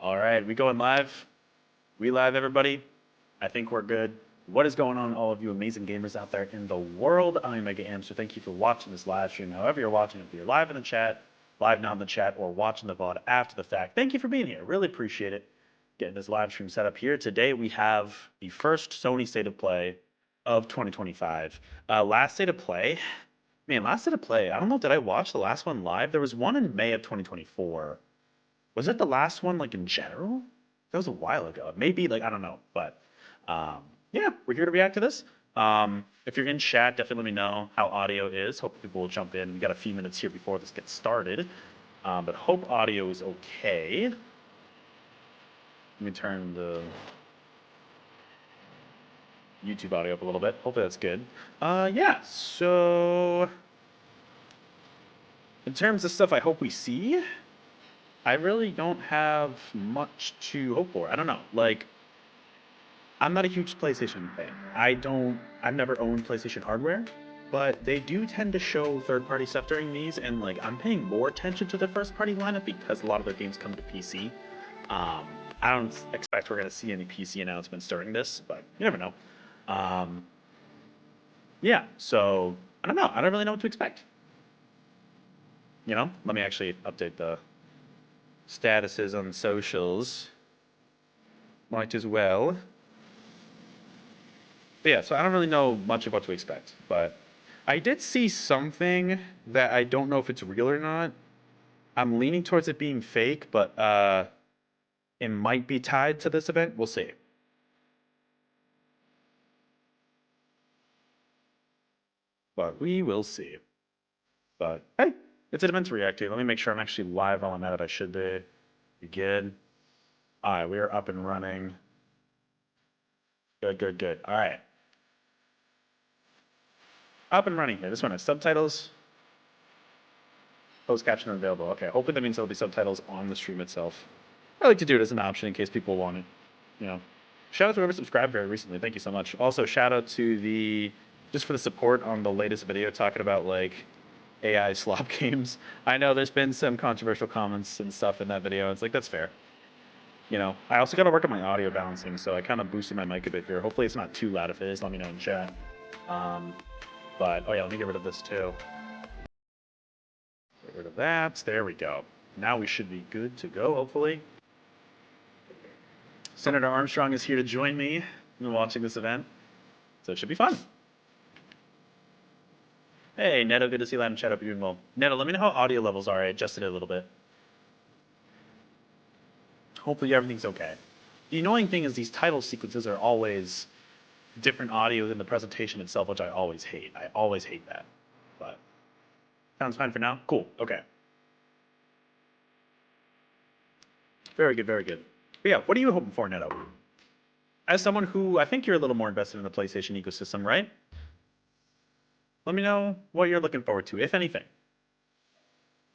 All right, we going live? We live, everybody? I think we're good. What is going on, all of you amazing gamers out there in the world? I'm Mega Amster. Thank you for watching this live stream. However you're watching, if you're live in the chat, live now in the chat, or watching the VOD after the fact, thank you for being here. Really appreciate it. Getting this live stream set up here. Today we have the first Sony State of Play of 2025. Last State of Play, last State of Play, I don't know, did I watch the last one live? There was one in May of 2024. Was it the last one, like, in general? That was a while ago. Maybe, like, I don't know. But, yeah, we're here to react to this. If you're in chat, definitely let me know how audio is. Hope people will jump in. We got a few minutes here before this gets started. But hope audio is okay. Let me turn the YouTube audio up a little bit. Hopefully that's good. Yeah, so in terms of stuff I hope we see, I really don't have much to hope for. I don't know. Like, I'm not a huge PlayStation fan. I've never owned PlayStation hardware, but they do tend to show third-party stuff during these, and like, I'm paying more attention to their first-party lineup because a lot of their games come to PC. I don't expect we're gonna see any PC announcements during this, but you never know. Yeah, so I don't know. I don't really know what to expect. You know, let me actually update the statuses on socials. Might as well. But yeah, so I don't really know much of what to expect, but I did see something that I don't know if it's real or not. I'm leaning towards it being fake, but it might be tied to this event. We'll see. But we will see. But hey, it's an event to react to. Let me make sure I'm actually live while I'm at it. I should be. You good? All right, we are up and running. Good, good, good. All right. Up and running here. This one has subtitles. Closed caption available. Okay, hopefully that means there'll be subtitles on the stream itself. I like to do it as an option in case people want it. You know. Shout out to whoever subscribed very recently. Thank you so much. Also, shout out to just for the support on the latest video talking about, like, AI slop games. I know there's been some controversial comments and stuff in that video. It's like, that's fair. You know, I also got to work on my audio balancing, so I kind of boosted my mic a bit here. Hopefully it's not too loud. If it is, let me know in chat. But, oh yeah, let me get rid of this too. Get rid of that. There we go. Now we should be good to go, hopefully. Senator Armstrong is here to join me in watching this event, so it should be fun. Hey, Neto, good to see you live in chat. Hope you're doing well. Neto, let me know how audio levels are. I adjusted it a little bit. Hopefully everything's okay. The annoying thing is these title sequences are always different audio than the presentation itself, which I always hate. I always hate that. But sounds fine for now. Cool. Okay. Very good, very good. But yeah, what are you hoping for, Neto? As someone who, I think you're a little more invested in the PlayStation ecosystem, right? Let me know what you're looking forward to, if anything.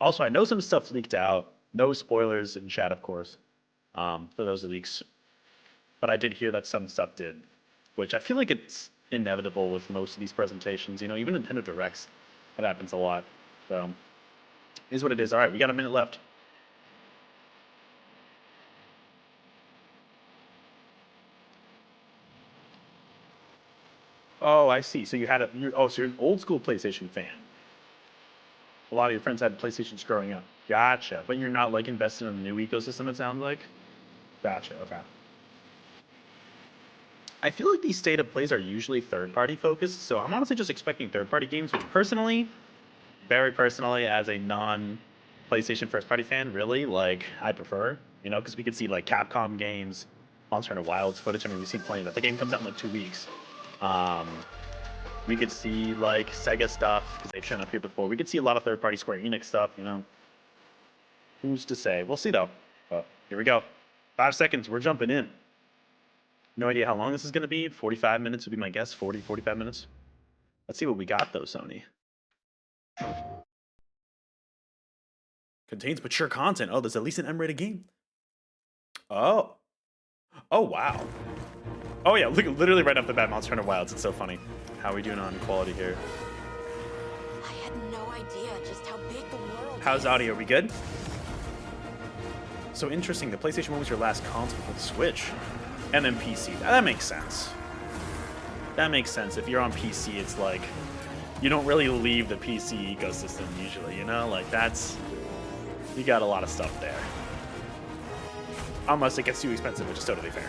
Also, I know some stuff leaked out. No spoilers in chat, of course, for those leaks. But I did hear that some stuff did, which I feel like it's inevitable with most of these presentations. You know, even Nintendo Directs, that happens a lot. So, it is what it is. All right, we got a minute left. Oh, I see. So you had so you're an old school PlayStation fan. A lot of your friends had PlayStations growing up. Gotcha. But you're not, like, invested in a new ecosystem, it sounds like? Gotcha, okay. I feel like these state of plays are usually third-party focused, so I'm honestly just expecting third-party games, which personally, very personally, as a non-PlayStation first-party fan, really, like, I prefer. You know, because we could see, like, Capcom games, Monster Hunter Wilds footage. I mean, we've seen plenty of that. The game comes out in, like, 2 weeks. We could see, like, Sega stuff, because they've shown up here before. We could see a lot of third-party Square Enix stuff, you know. Who's to say? We'll see, though. Oh, here we go. 5 seconds. We're jumping in. No idea how long this is going to be. 45 minutes would be my guess. 40, 45 minutes. Let's see what we got, though, Sony. Contains mature content. Oh, there's at least an M-rated game. Oh. Oh, wow. Oh yeah, look, literally right off the bat, Monster Hunter Wilds. It's so funny. How are we doing on quality here? I had no idea just how big the world is. How's audio? Are we good? so interesting. The PlayStation 1 was your last console before the Switch. And then PC. That makes sense. That makes sense. If you're on PC, it's like, you don't really leave the PC ecosystem usually, you know? Like, that's... You got a lot of stuff there. Unless it gets too expensive, which is totally fair.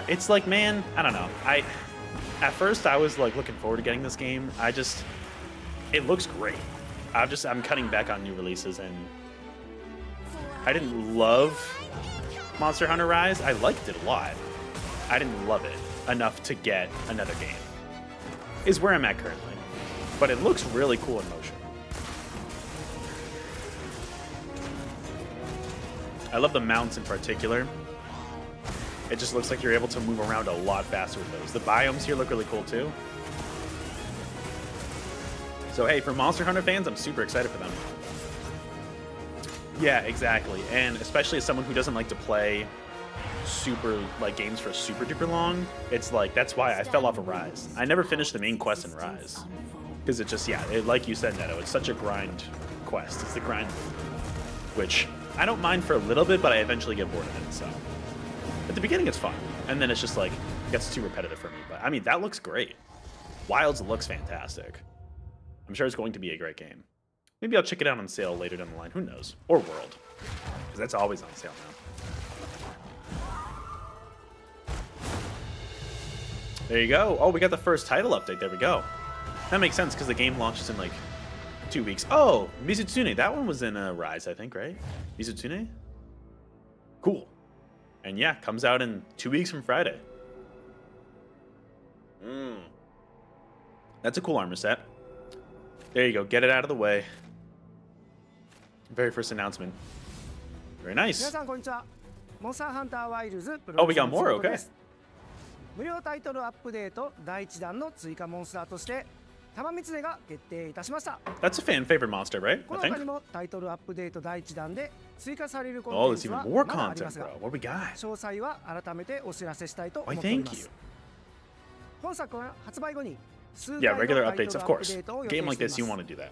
It's like, man, I don't know. At first, I was, like, looking forward to getting this game. It looks great. I'm cutting back on new releases, and I didn't love Monster Hunter Rise. I liked it a lot. I didn't love it enough to get another game, is where I'm at currently. But it looks really cool in motion. I love the mounts in particular. It just looks like you're able to move around a lot faster with those. The biomes here look really cool too. So hey, for Monster Hunter fans, I'm super excited for them. Yeah, exactly. And especially as someone who doesn't like to play games for super duper long, it's like, that's why I fell off of Rise. I never finished the main quest in Rise. Because it just, like you said, Neto, it's such a grind quest. It's the grind, which I don't mind for a little bit, but I eventually get bored of it, so. At the beginning, it's fun. And then it's just like, it gets too repetitive for me. But I mean, that looks great. Wilds looks fantastic. I'm sure it's going to be a great game. Maybe I'll check it out on sale later down the line. Who knows? Or World. Because that's always on sale now. There you go. Oh, we got the first title update. There we go. That makes sense because the game launches in like 2 weeks. Oh, Mizutsune. That one was in Rise, I think, right? Mizutsune? Cool. And yeah, comes out in 2 weeks from Friday. That's a cool armor set. There you go. Get it out of the way. Very first announcement. Very nice. Oh, we got more? Okay. 無料タイトルアップデート第1弾の追加モンスターとして玉三つが決定いたしました。 That's a fan favorite monster, right? この他にもタイトルアップデート第1弾で追加されるコン Oh, テン there's ツは even more まだありま content, すが、 bro. What we got? 詳細は改めてお知らせしたいと思 Why, っており thank ます you. 本作は発売後に数 Yeah, 回 regular のタイ updates, ト of ルアップ course. デートを予定 Game して like い this, ま you す want to do that.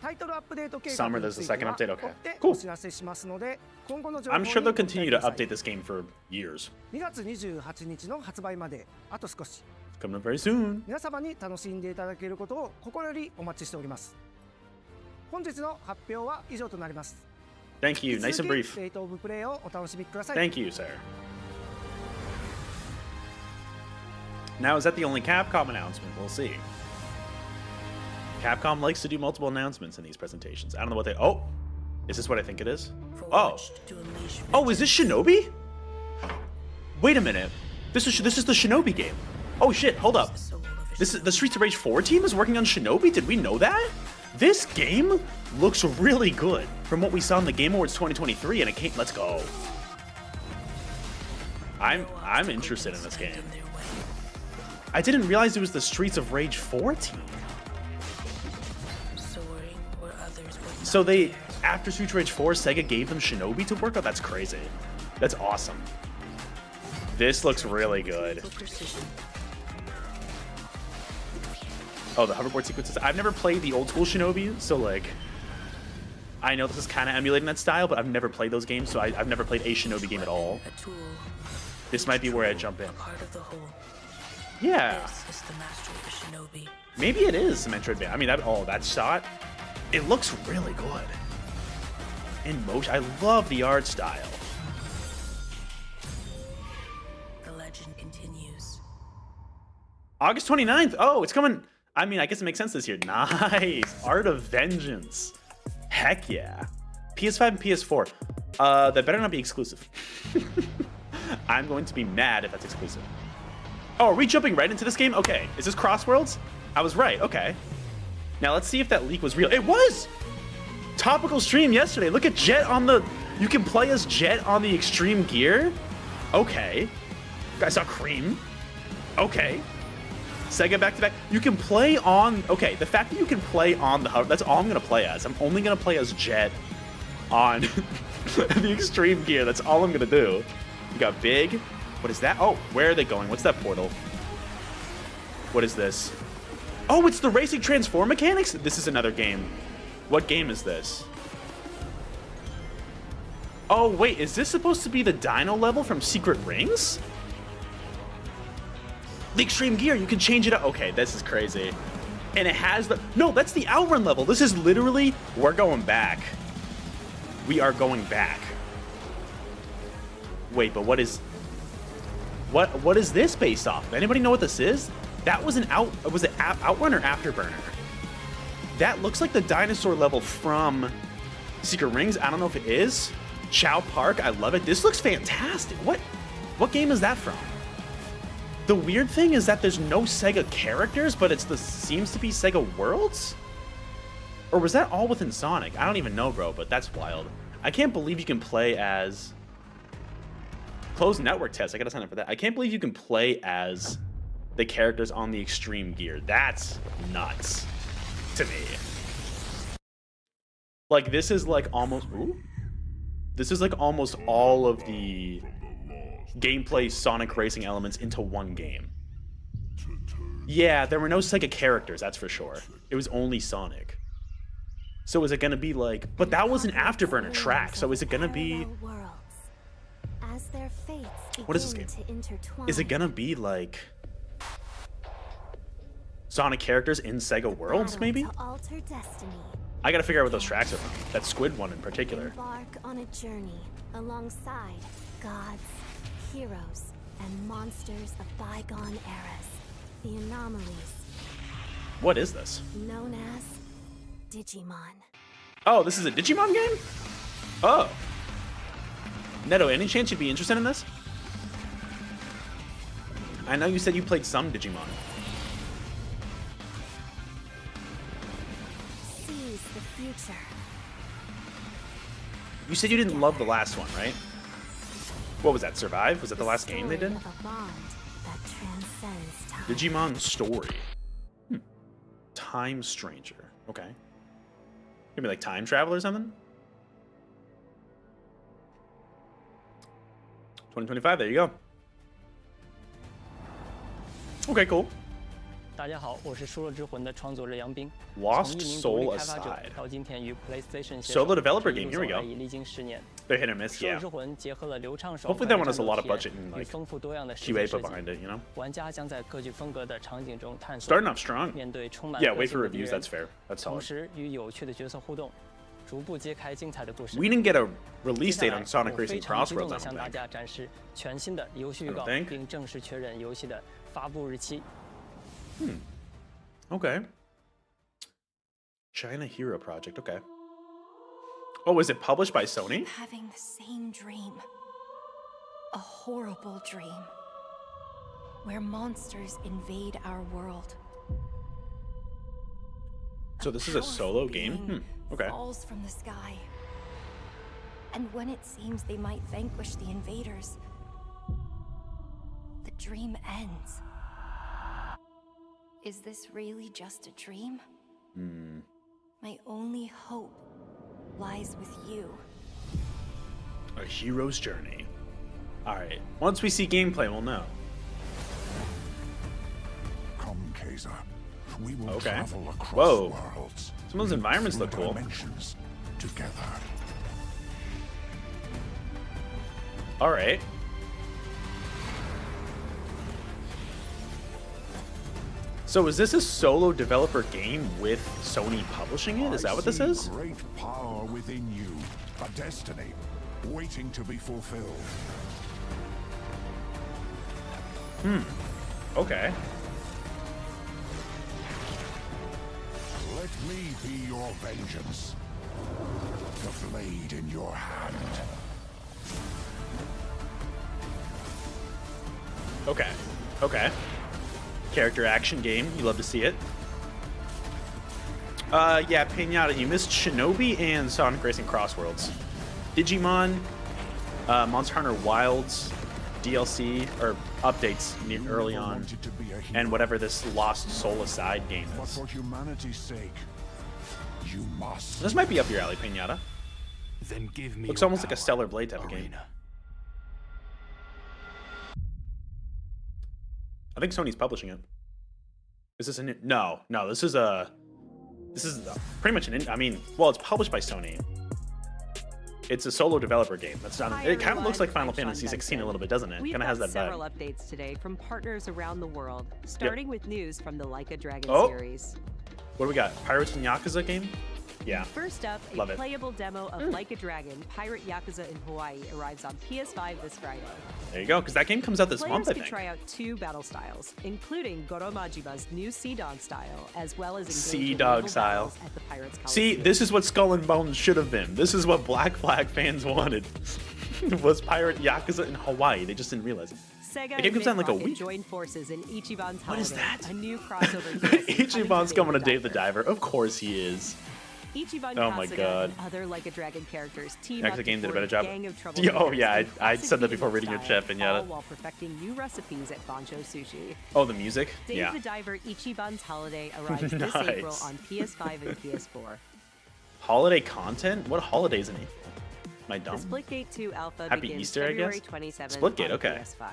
タイトルアップデート計画 Summer, に there's つ the いて second は update. 追 Okay. って Cool. お知らせしますので、今後の情報 I'm に sure ご they'll 期待 continue く to ださい。 update this game for years. 2月28日の発売まであと少し。 Coming up very soon. 皆様に楽しんでいただけることを心よりお待ちしております。本日の発表は以上となります。 Thank you. 引き Nice 続 and き brief. ステートオブプレイをお楽しみください。 Thank you, sir. Now, is that the only Capcom announcement? We'll see. Capcom likes to do multiple announcements in these presentations. I don't know what they... Oh! Is this what I think it is? Oh! Oh, is this Shinobi? Wait a minute. This is the Shinobi game. Oh shit, hold up. This is the Streets of Rage 4 team is working on Shinobi? Did we know that? This game looks really good from what we saw in the Game Awards 2023, and it came... Let's go. I'm interested in this game. I didn't realize it was the Streets of Rage 4 team. So they, after Streets of Rage 4, Sega gave them Shinobi to work on? That's crazy. That's awesome. This looks really good. Oh, the hoverboard sequences. I've never played the old school Shinobi, so like, I know this is kind of emulating that style, but I've never played those games, so I've never played a Shinobi game at all. This might be where I jump in. Yeah. Maybe it is Metroid. I mean, that shot, it looks really good. In motion, I love the art style. The legend continues. August 29th. Oh, it's coming. I mean, I guess it makes sense this year. Nice. Art of Vengeance. Heck yeah. PS5 and PS4. That better not be exclusive. I'm going to be mad if that's exclusive. Oh, are we jumping right into this game? Okay. Is this Crossworlds? I was right. Okay. Now let's see if that leak was real. It was! Topical stream yesterday. Look at Jet on the... You can play as Jet on the Extreme Gear? Okay. I saw Cream. Okay. Sega back-to-back. You can play on... Okay, the fact that you can play on the hover... That's all I'm going to play as. I'm only going to play as Jet on the Extreme Gear. That's all I'm going to do. You got Big. What is that? Oh, where are they going? What's that portal? What is this? Oh, it's the Racing Transform mechanics? This is another game. What game is this? Oh, wait, is this supposed to be the dino level from Secret Rings? The extreme gear, you can change it up. Okay, this is crazy. And it has the... No, that's the outrun level. This is literally... We're going back. We are going back. Wait, but what is... What is this based off? Anybody know what this is? That was an Was it outrun or afterburner? That looks like the dinosaur level from Secret Rings. I don't know if it is. Chow Park, I love it. This looks fantastic. What game is that from? The weird thing is that there's no Sega characters, but seems to be Sega Worlds? Or was that all within Sonic? I don't even know, bro, but that's wild. I can't believe you can play as... Closed network test, I gotta sign up for that. I can't believe you can play as the characters on the extreme gear. That's nuts to me. Like, this is like almost... Ooh. This is like almost all of the gameplay Sonic racing elements into one game. Yeah, there were no Sega characters, that's for sure. It was only Sonic. So is it gonna be like... But that was an afterburner track, so is it gonna be... What is this game? Is it gonna be like... Sonic characters in Sega Worlds, maybe? I gotta figure out what those tracks are from. That Squid one in particular. Embark on a journey alongside gods, heroes, and monsters of bygone eras. The anomalies. What is this? Known as Digimon. Oh, this is a Digimon game? Oh. Neto, any chance you'd be interested in this? I know you said you played some Digimon. Seize the future. You said you didn't love the last one, right? What was that, Survive? Was that the last game they did? Of a bond that transcends time. Digimon Story. Time Stranger. Okay. Maybe like time travel or something? 2025, there you go. Okay, cool. 大家好，我是《输了之魂》的创作者杨斌。 Lost 从一名 Soul 独立开发者 Aside 到今天与 PlayStation 携 Solo 手 developer 一 game, 路 here we 走来 go. 已历经10年。 They're hit or miss, 输了 yeah. 之魂结合了流畅手 Hopefully 快 that one 的 has a 战 lot 斗 of 体验 budget and 与 like 丰富多样的世 QA 界设 put 计。 behind it, you know? 玩家将在各具风格的场景中探索， Starting off strong. 面对充满 Yeah, 个 wait 性 for 的敌 reviews, 人 that's fair. That's 同 solid. 时与有趣的角色互动，逐步揭开精彩的故事。 We didn't get a 接 release 下 date 来 on Sonic 我非 Racing 常激动 Crossroads, 地 I 向 don't 大 think. 家展示全新的游戏预 I don't 告， think. 并正式确认游戏的发布日期。 Okay. China Hero Project, okay. Oh, is it published by Sony? Having the same dream. A horrible dream. Where monsters invade our world. So this is a solo game? Okay. Falls from the sky. And when it seems they might vanquish the invaders, the dream ends. Is this really just a dream? My only hope lies with you. A hero's journey. Alright. Once we see gameplay, we'll know. Come, Kaiser. We will Okay. travel across Whoa. worlds. Some of those environments through look cool. dimensions together. Alright. So is this a solo developer game with Sony publishing it? Is that what this I see is? Great power within you, a destiny waiting to be fulfilled. Okay. Let me be your vengeance. The blade in your hand. Okay. Okay. Character action game. You love to see it. Yeah, Pinata, you missed Shinobi and Sonic Racing Crossworlds. Digimon, Monster Hunter Wilds, DLC, or updates early You never on, wanted to be a hero, and whatever this Lost Soul Aside game but is. for humanity's sake, you must. This might be up your alley, Pinata. Then give me Looks your almost like a power, Stellar Blade type of game. Arena. I think Sony's publishing it. Is this a new? No, no. This is pretty much an. I mean, well, it's published by Sony. It's a solo developer game. That's not. It kind of looks like Final Fantasy 16 a little bit, doesn't it? We've Kind of got has that several vibe. updates today from partners around the world, starting with news from the Like a Dragon Oh. series. What do we got? Pirates and Yakuza game? Yeah. First up, a Love it. playable demo of Like a Dragon, Pirate Yakuza in Hawaii arrives on PS5 this Friday. There you go. Because that game comes out this Players month, I can think. try out 2 battle styles, including Goro Majima's new Sea Dog style, as well as Sea engage in Dog naval style. battles at the Pirates See, Coliseum. this is what Skull and Bones should have been. This is what Black Flag fans wanted. Was Pirate Yakuza in Hawaii. They just didn't realize it. Sega The game comes out in like a and Midrocket week. joined forces in Ichiban's What is Holiday, that? a new crossover DLC Ichiban's coming to Dave the Diver. Diver. Of course he is. Ichiban Oh my Kasuga God. and other Like a Dragon characters team Actually, up the to game did a form better job. Gang of Yeah, oh, troublemakers yeah, in I said that before classic reading your style, chat, Pinata. all while perfecting new recipes at Bancho Sushi. Oh, the music? Dave Yeah. the Diver Ichiban's Holiday arrives this Nice. April on PS5 and PS4. Holiday content? What holidays in it? Am I The dumb? Splitgate 2 alpha Happy begins Easter, I February guess? 27th Splitgate, on okay. PS5.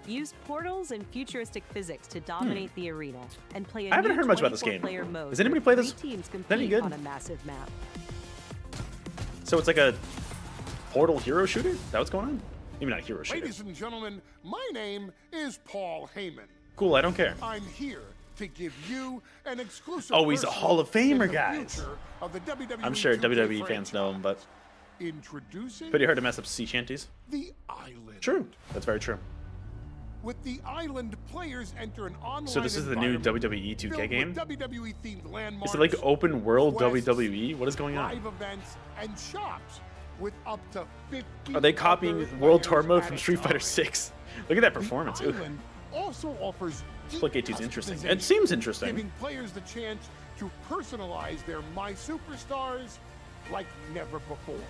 Use portals and futuristic physics to dominate the arena and play a I haven't new heard much about this game. 24-player mode Has anybody where played this? 3 teams Is that any compete good? on a massive map. So it's like a Portal hero shooter? Is that what's going on? Maybe not a hero shooter. Ladies and gentlemen, my name is Paul Heyman. Cool, I don't care. I'm here to give you an exclusive. Oh, he's a personal Hall of Famer, in the guys. future of the WWE I'm sure 2K WWE fans know him, but franchise. Introducing pretty hard to mess up sea shanties. the Island. True. That's very true. With the Island, players enter an online. So this is the new environment WWE 2K filled game? with WWE themed landmarks. Is it like open world quests, WWE? What is going on? live events and shops with up to 50. Are they copying other World Tour players mode at from a Street Fighter time. 6? Look at that The performance. Ooh. Island also offers deep Splitgate 2 is interesting. customization, It seems interesting. giving players the chance to personalize their My Superstars like never before.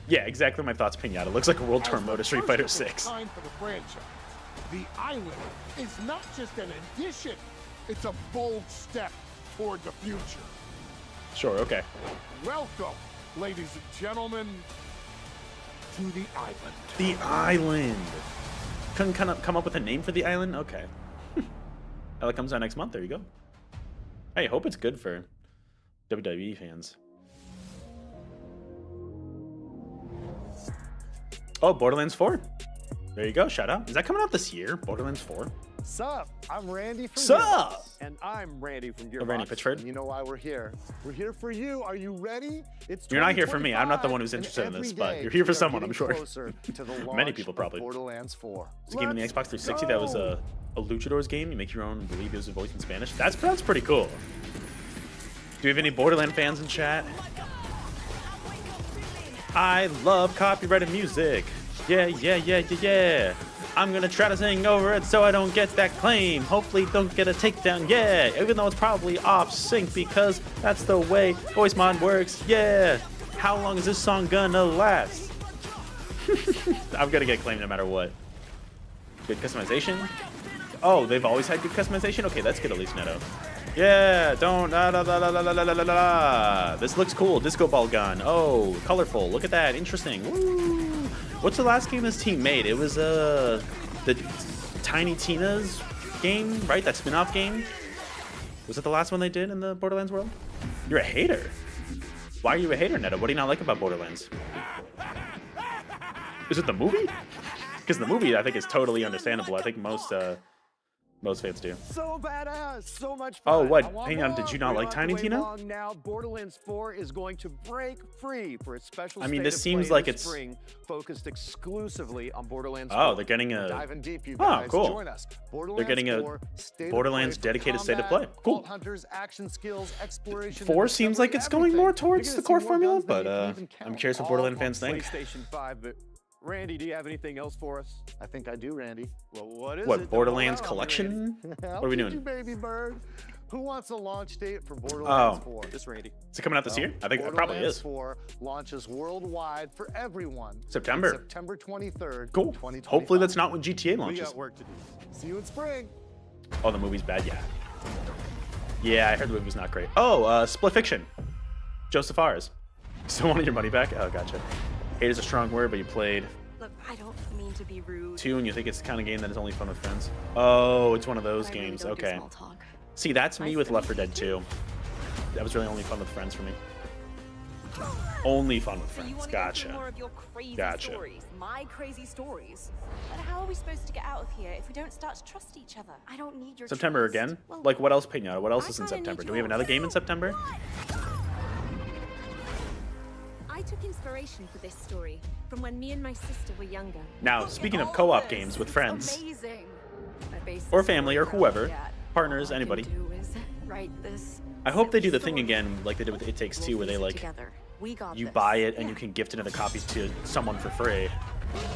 Yeah, exactly my thoughts, Pinata. Looks like a World Tour As the mode of Street first Fighter of its 6. kind for the franchise, the Island is not just an addition, it's a bold step toward the future. Sure, okay. Welcome, ladies and gentlemen, to the Island. The Island. Couldn't kind of come up with a name for the island? Okay. Oh, it comes out next month. There you go. Hey, hope it's good for WWE fans. Oh, Borderlands 4. There you go. Shout out. Is that coming out this year? Borderlands 4? Sup? I'm Randy from Sup? Gearbox. And I'm Randy from Gearbox. Randy Pitchford. And you know why we're here. We're here for you. Are you ready? It's You're not here for me. I'm not the one who's 2025, interested in and this, every but day you're here for we are someone, I'm getting sure. closer to the Many launch people of probably. Borderlands 4. It's a game in the Let's Xbox 360 that was go! a Luchadors game. You make your own, I believe it was a voice in Spanish. That's pretty cool. Do we have any Borderland fans in chat? I love copyrighted music. Yeah, yeah, yeah, yeah, yeah. I'm gonna try to sing over it so I don't get that claim. Hopefully don't get a takedown, yeah. Even though it's probably off sync because that's the way voice mod works, yeah. How long is this song gonna last? I'm gonna get claimed no matter what. Good customization. Oh, they've always had good customization? Okay, that's good at least, Neto. Yeah, don't la la la la la la la la la. This looks cool. Disco ball gun. Oh, colorful. Look at that. Interesting. Woo. What's the last game this team made? It was the Tiny Tina's game, right? That spin-off game. Was it the last one they did in the Borderlands world? You're a hater. Why are you a hater, Neto? What do you not like about Borderlands? Is it the movie? Because the movie, I think, is totally understandable. I think most fans do. So badass, so much Oh, fun. what? I want Hang on, more. did you not We like don't have Tiny to wait Tina? long now. Borderlands 4 is going to break free for its special I mean, state this of seems play like this it's- spring, focused exclusively on Borderlands 4. Oh, they're getting a. Diving deep, you Oh, guys. cool. Join us. They're getting a 4, state of Borderlands play for dedicated state of combat, play. Cool. vault hunters, action skills, exploration. 4 and seems like discovery, it's going more everything. towards You're the gonna core see more formula, guns than but you can even I'm count. curious what All Borderlands on fans think. PlayStation 5, but Randy, do you have anything else for us? I think I do, Randy. Well, what is What, it? Borderlands Don't roll out on me, Randy. collection? I'll What are we teach doing? You, baby bird. Who wants a launch date for Borderlands 4? Just Randy. Is it coming out this year? I think it probably Borderlands is. 4 launches worldwide for everyone. September. September 23rd. Cool. 2025. Hopefully that's not when GTA We launches. got work to do. See you in spring. Oh, the movie's bad? Yeah. Yeah, I heard the movie's not great. Oh, Split Fiction. Joseph Fares. Still wanted your money back? Oh, gotcha. Hate is a strong word, but you played Look, I don't mean to be rude. 2 and you think it's the kind of game that is only fun with friends. Oh, it's one of those but I really games. don't do Okay. small talk. See, that's me I with see. Left 4 Dead 2. That was really only fun with friends for me. Only fun with So you friends. want to go through Gotcha. more of your crazy Gotcha. stories, my crazy stories. But how are we supposed to get out of here if we don't start to trust each other? I don't need your September trust. again? Well, Like, what else, Pinata? What else I is in kinda need September? Do we have another yours. game in September? I took inspiration for this story from when me and my sister were younger. Now, speaking of co-op games with friends, Amazing. I based or this family, or story whoever, around Dad. partners, All I can anybody. do is write this I hope they do the simple thing story. again, like they did with It Takes We'll Two, where they piece it like together. We got you this. buy it and you Yeah. can gift another copy to someone for free.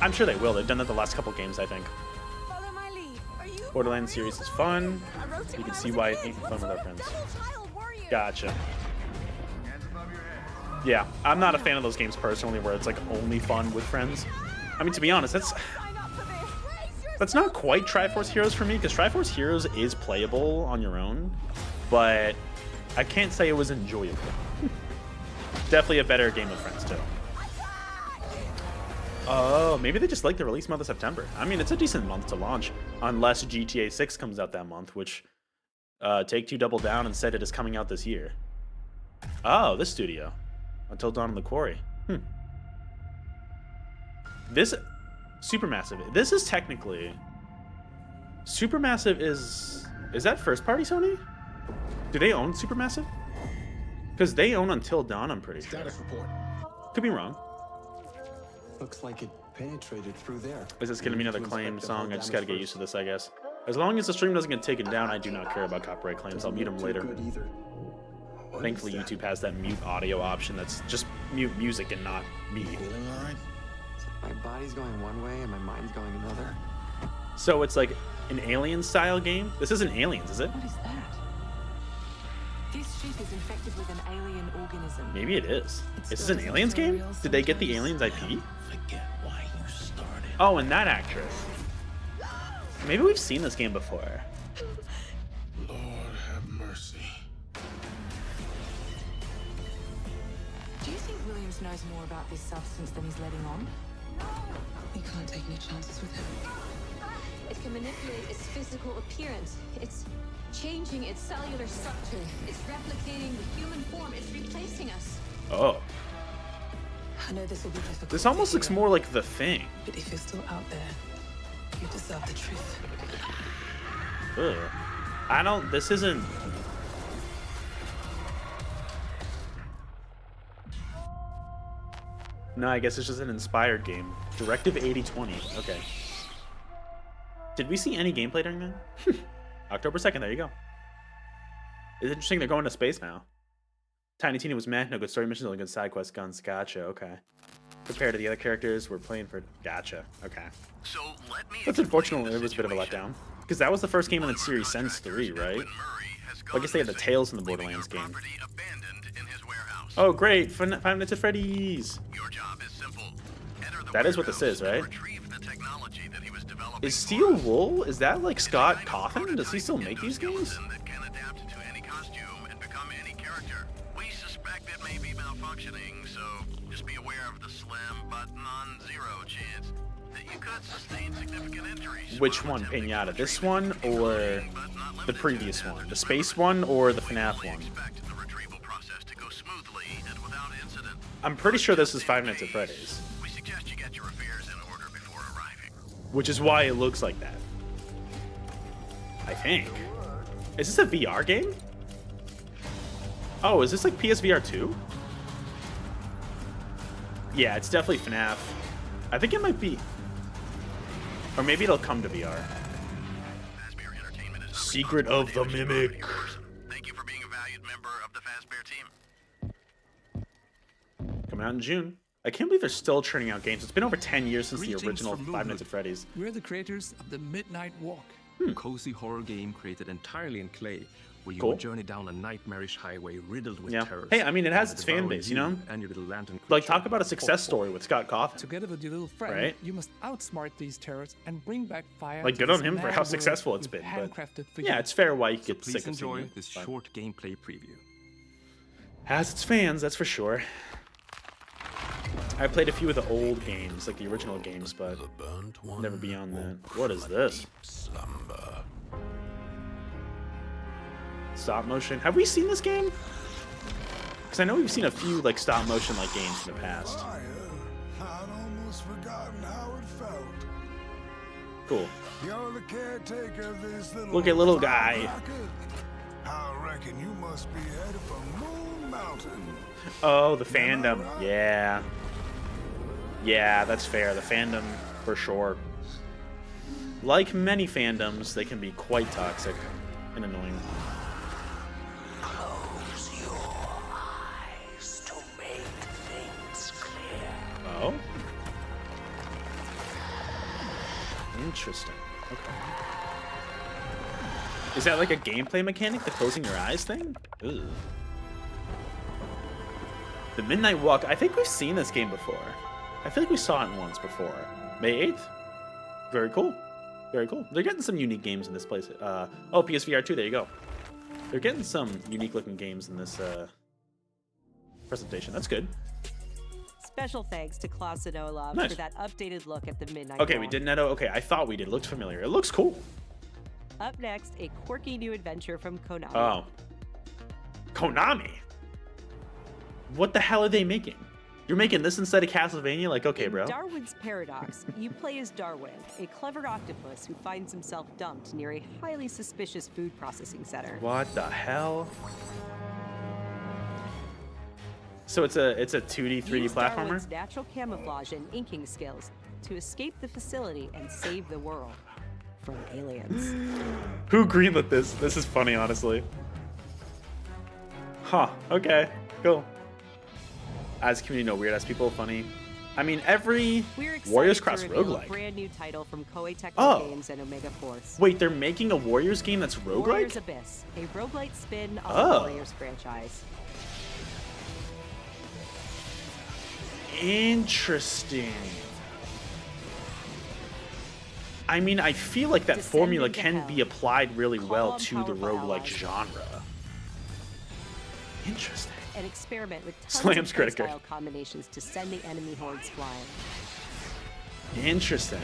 I'm sure they will. They've done that the last couple games, I think. Follow my lead. Are you Borderlands for real? series is fun. I wrote it You when can I see was a why it kid. ain't fun with our friends. Double child warrior. Gotcha. Yeah, I'm not a fan of those games personally, where it's like only fun with friends. I mean, to be honest, Sign up for this. that's not quite Triforce Heroes for me, because Triforce Heroes is playable on your own, but I can't say it was enjoyable. Definitely a better game with friends too. Oh, maybe they just like the release month of September. I mean, it's a decent month to launch, unless GTA 6 comes out that month, which Take-Two doubled down and said it is coming out this year. Oh, this studio. Until Dawn of the Quarry. This Supermassive. This is technically Supermassive is that first party Sony? Do they own Supermassive? Because they own Until Dawn, I'm pretty sure. Status report. Could be wrong. Looks like it penetrated through there. Is this gonna be another claim song? I just gotta get used to this, I guess. As long as the stream doesn't get taken down, I do not care about copyright claims. I'll mute them later. Thankfully, YouTube has that mute audio option that's just mute music and not me. Feeling all right? My body's going one way and my mind's going another. So it's like an Alien style game? This isn't Aliens, is it? What is that? This ship is infected with an alien organism. Maybe it is. Is this an Aliens game? Did they get the Aliens IP? Forget why you started. Oh, and that actress. Maybe we've seen this game before. Lord have mercy. Do you think Williams knows more about this substance than he's letting on? We can't take any chances with him. It can manipulate its physical appearance. It's changing its cellular structure. It's replicating the human form. It's replacing us. Oh. I know this will be difficult. This almost looks more like The Thing. But if you're still out there, you deserve the truth. Ugh. I don't. This isn't. No, I guess it's just an inspired game. Directive 8020. Okay. Did we see any gameplay during that? October 2nd, there you go. It's interesting they're going to space now. Tiny Tina was meh, no good story missions, only good side quest guns. Gotcha, okay. Compared to the other characters, we're playing for... Gotcha, okay. So let me That's unfortunate, it was a bit of a letdown. Because that was the first game in the series since 3, right? I guess they had the Tales in the Borderlands game. Oh, great! Five Nights at Freddy's! That is what this is, right? Is Steel Wool? Is that like Scott Cawthon? Does he still make these games? So just be aware of the slim but non-zero chance that you could sustain significant injuries. Which one, Pinata? This one or the previous one? The space one or the FNAF one? I'm pretty sure this is Five Nights at Freddy's. We suggest you get your affairs in order before arriving. Which is why it looks like that. I think. Is this a VR game? Oh, is this like PSVR 2? Yeah, it's definitely FNAF. I think it might be. Or maybe it'll come to VR. Secret of the Mimic. Thank you for being a valued member of the Fazbear team. Coming out in June. I can't believe they're still churning out games. It's been over 10 years since the original from Five Nights at Freddy's. We're the creators of the Midnight Walk. A cozy horror game created entirely in clay, where you Cool. will journey down a nightmarish highway riddled with Yeah. terrors. Hey, I mean, it has and its devour fan base, you know? and your little lantern Like, creature. talk about a success story with Scott Cawthon. Together with your little friend, Right? you must outsmart these terrors and bring back fire. Like, to good this on him for mad how world successful it's we've been. But handcrafted for yeah, you. it's fair why you So get please sick of enjoy seeing it. this Fine. short gameplay preview. Has its fans, that's for sure. I played a few of the old games, like the original games, but never beyond that. What is this? Stop motion. Have we seen this game? Because I know we've seen a few like stop motion like games in the past. I'd almost forgotten how it felt. Cool. You're the caretaker of this little Look at little guy. rocket. I reckon you must be headed for Moon Mountain. Oh, the fandom. Yeah. Yeah, that's fair. The fandom, for sure. Like many fandoms, they can be quite toxic and annoying. Close your eyes to make things clear. Oh? Interesting. Okay. Is that like a gameplay mechanic, the closing your eyes thing? Ooh. The Midnight Walk. I think we've seen this game before. I feel like we saw it once before. May 8th? Very cool. Very cool. They're getting some unique games in this place. Oh, PSVR 2, there you go. They're getting some unique looking games in this presentation. That's good. Special thanks to Klaus and Olaf Nice. for that updated look at the Midnight Okay, Walk. we did Netto. Okay, I thought we did. It looked familiar. It looks cool. Up next, a quirky new adventure from Konami. Oh. Konami? What the hell are they making? You're making this instead of Castlevania? Like, okay, bro. Darwin's Paradox, you play as Darwin, a clever octopus who finds himself dumped near a highly suspicious food processing center. What the hell? So it's a 2D, 3D Use platformer? Darwin's natural camouflage and inking skills to escape the facility and save the world from aliens. Who greenlit this? This is funny, honestly. Huh. Okay. Cool. As a community, no weird ass people. Funny. I mean, every We're excited Warriors Cross to reveal a roguelike. brand new title from Koei Tecmo Oh. Games and Omega Force. Wait, they're making a Warriors game that's Warriors roguelike? Abyss, a roguelite spin on Oh. the Warriors franchise. Interesting. I mean, I feel like that Descend formula into can hell. be applied really well on to the powerful roguelike allies. genre. Interesting. And experiment with tons Slams of credit card. style combinations to send the enemy hordes flying. Interesting.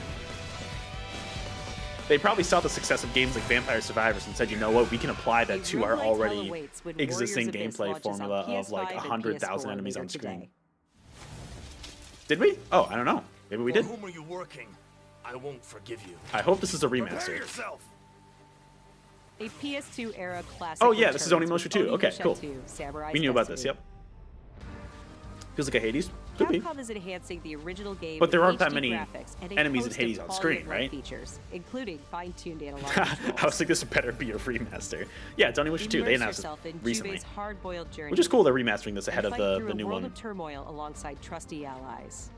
They probably saw the success of games like Vampire Survivors and said, you know what, we can apply that to our roguelike hell already awaits when existing Warriors Abyss gameplay launches on formula of like PS5 and 100,000 PS4 enemies on later screen. today. Did we? Oh, I don't know. Maybe we For did. whom are you working? I won't forgive you. I hope this is a Prepare remaster. yourself. A PS2 era classic. Oh yeah, this is returns Onimusha with 2. Okay, Onimusha cool. 2, Samurai's We knew about this, Destiny. yep. Feels like a Hades. Could be. Capcom is enhancing the original game But there with aren't that HD many graphics and a enemies in host Hades of on screen, quality of life right? Features, including fine-tuned analog I controls. was like, this better be a remaster. Yeah, it's Onimusha 2. They Immerse announced it yourself in recently. Jube's hard-boiled journey, Which is cool they're remastering this ahead and of fight through the a new world one. of turmoil alongside trusty allies.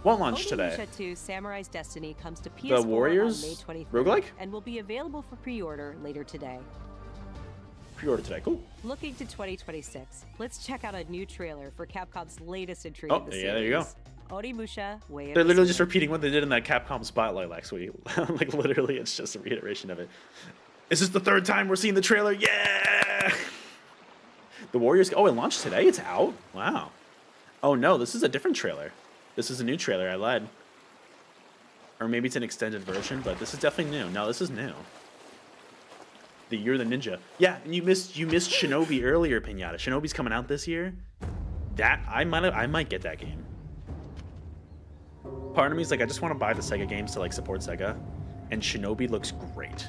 Won't launch today. Onimusha 2 Samurai's Destiny comes to PS4 The Warriors on May 23rd roguelike? and will be available for pre-order later today. Pre-order today. Cool. Looking to 2026, let's check out a new trailer for Capcom's latest entry Oh, in the yeah, series. there you go. Onimusha Way of They're the literally just Sword. repeating what they did in that Capcom Spotlight last week. Like, literally, it's just a reiteration of it. Is this the third time we're seeing the trailer? Yeah! The Warriors... Oh, it launched today? It's out? Wow. Oh, no, this is a different trailer. This is a new trailer. I lied. Or maybe it's an extended version, but this is definitely new. No, this is new. The Year of the Ninja. Yeah, and you missed Shinobi earlier, Pinata. Shinobi's coming out this year. That... I might get that game. Part of me is like, I just want to buy the Sega games to like support Sega, and Shinobi looks great.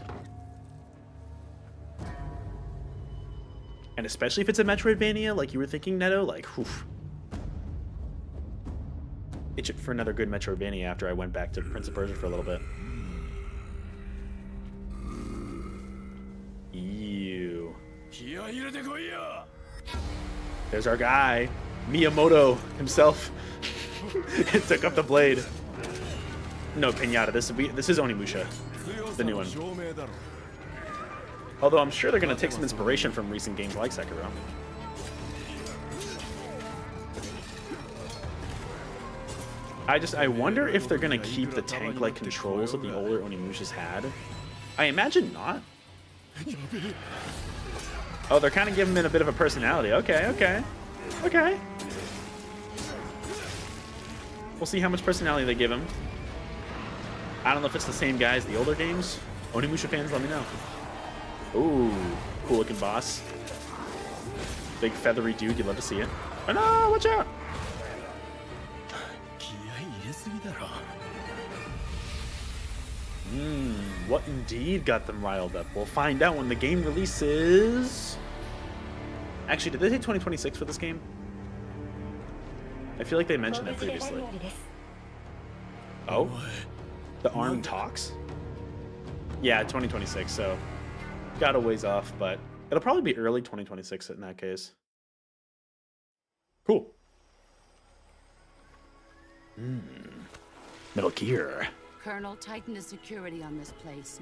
And especially if it's a Metroidvania, like you were thinking, Neto, like, whew. Itching for another good Metroidvania after I went back to Prince of Persia for a little bit. Ew. There's our guy, Miyamoto himself. It took up the blade. No, Pinata. This is Onimusha, the new one. Although I'm sure they're gonna take some inspiration from recent games like Sekiro. I wonder if they're gonna keep the tank-like controls that the older Onimushas had. I imagine not. Oh, they're kind of giving him a bit of a personality. Okay, okay, okay. We'll see how much personality they give him. I don't know if it's the same guy as the older games. Onimusha fans, let me know. Ooh, cool looking boss. Big feathery dude, you love to see it. Oh no, watch out! What indeed got them riled up? We'll find out when the game releases. Actually, did they say 2026 for this game? I feel like they mentioned it previously. Oh? The arm talks? Yeah, 2026, so got a ways off, but it'll probably be early 2026 in that case. Cool. Metal Gear. Colonel, tighten the security on this place.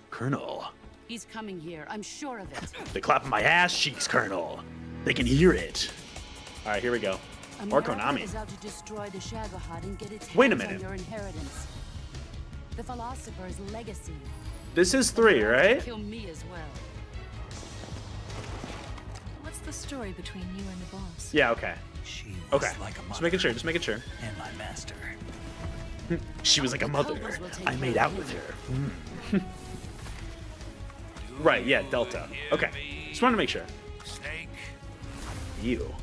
Colonel. He's coming here, I'm sure of it. They're clapping my ass cheeks, Colonel. They can hear it. All right, here we go. Or Konami. Is out to destroy the Shagohod and get its Wait a hands minute. on your inheritance. The philosopher's legacy. This is 3, right? Kill me as well. What's the story between you and the boss? Yeah, okay. She Okay. was like a Just making sure, just making sure. and my master. She was like a mother. I made out with her. Right, yeah, Delta. Okay. Just wanted to make sure. Ew.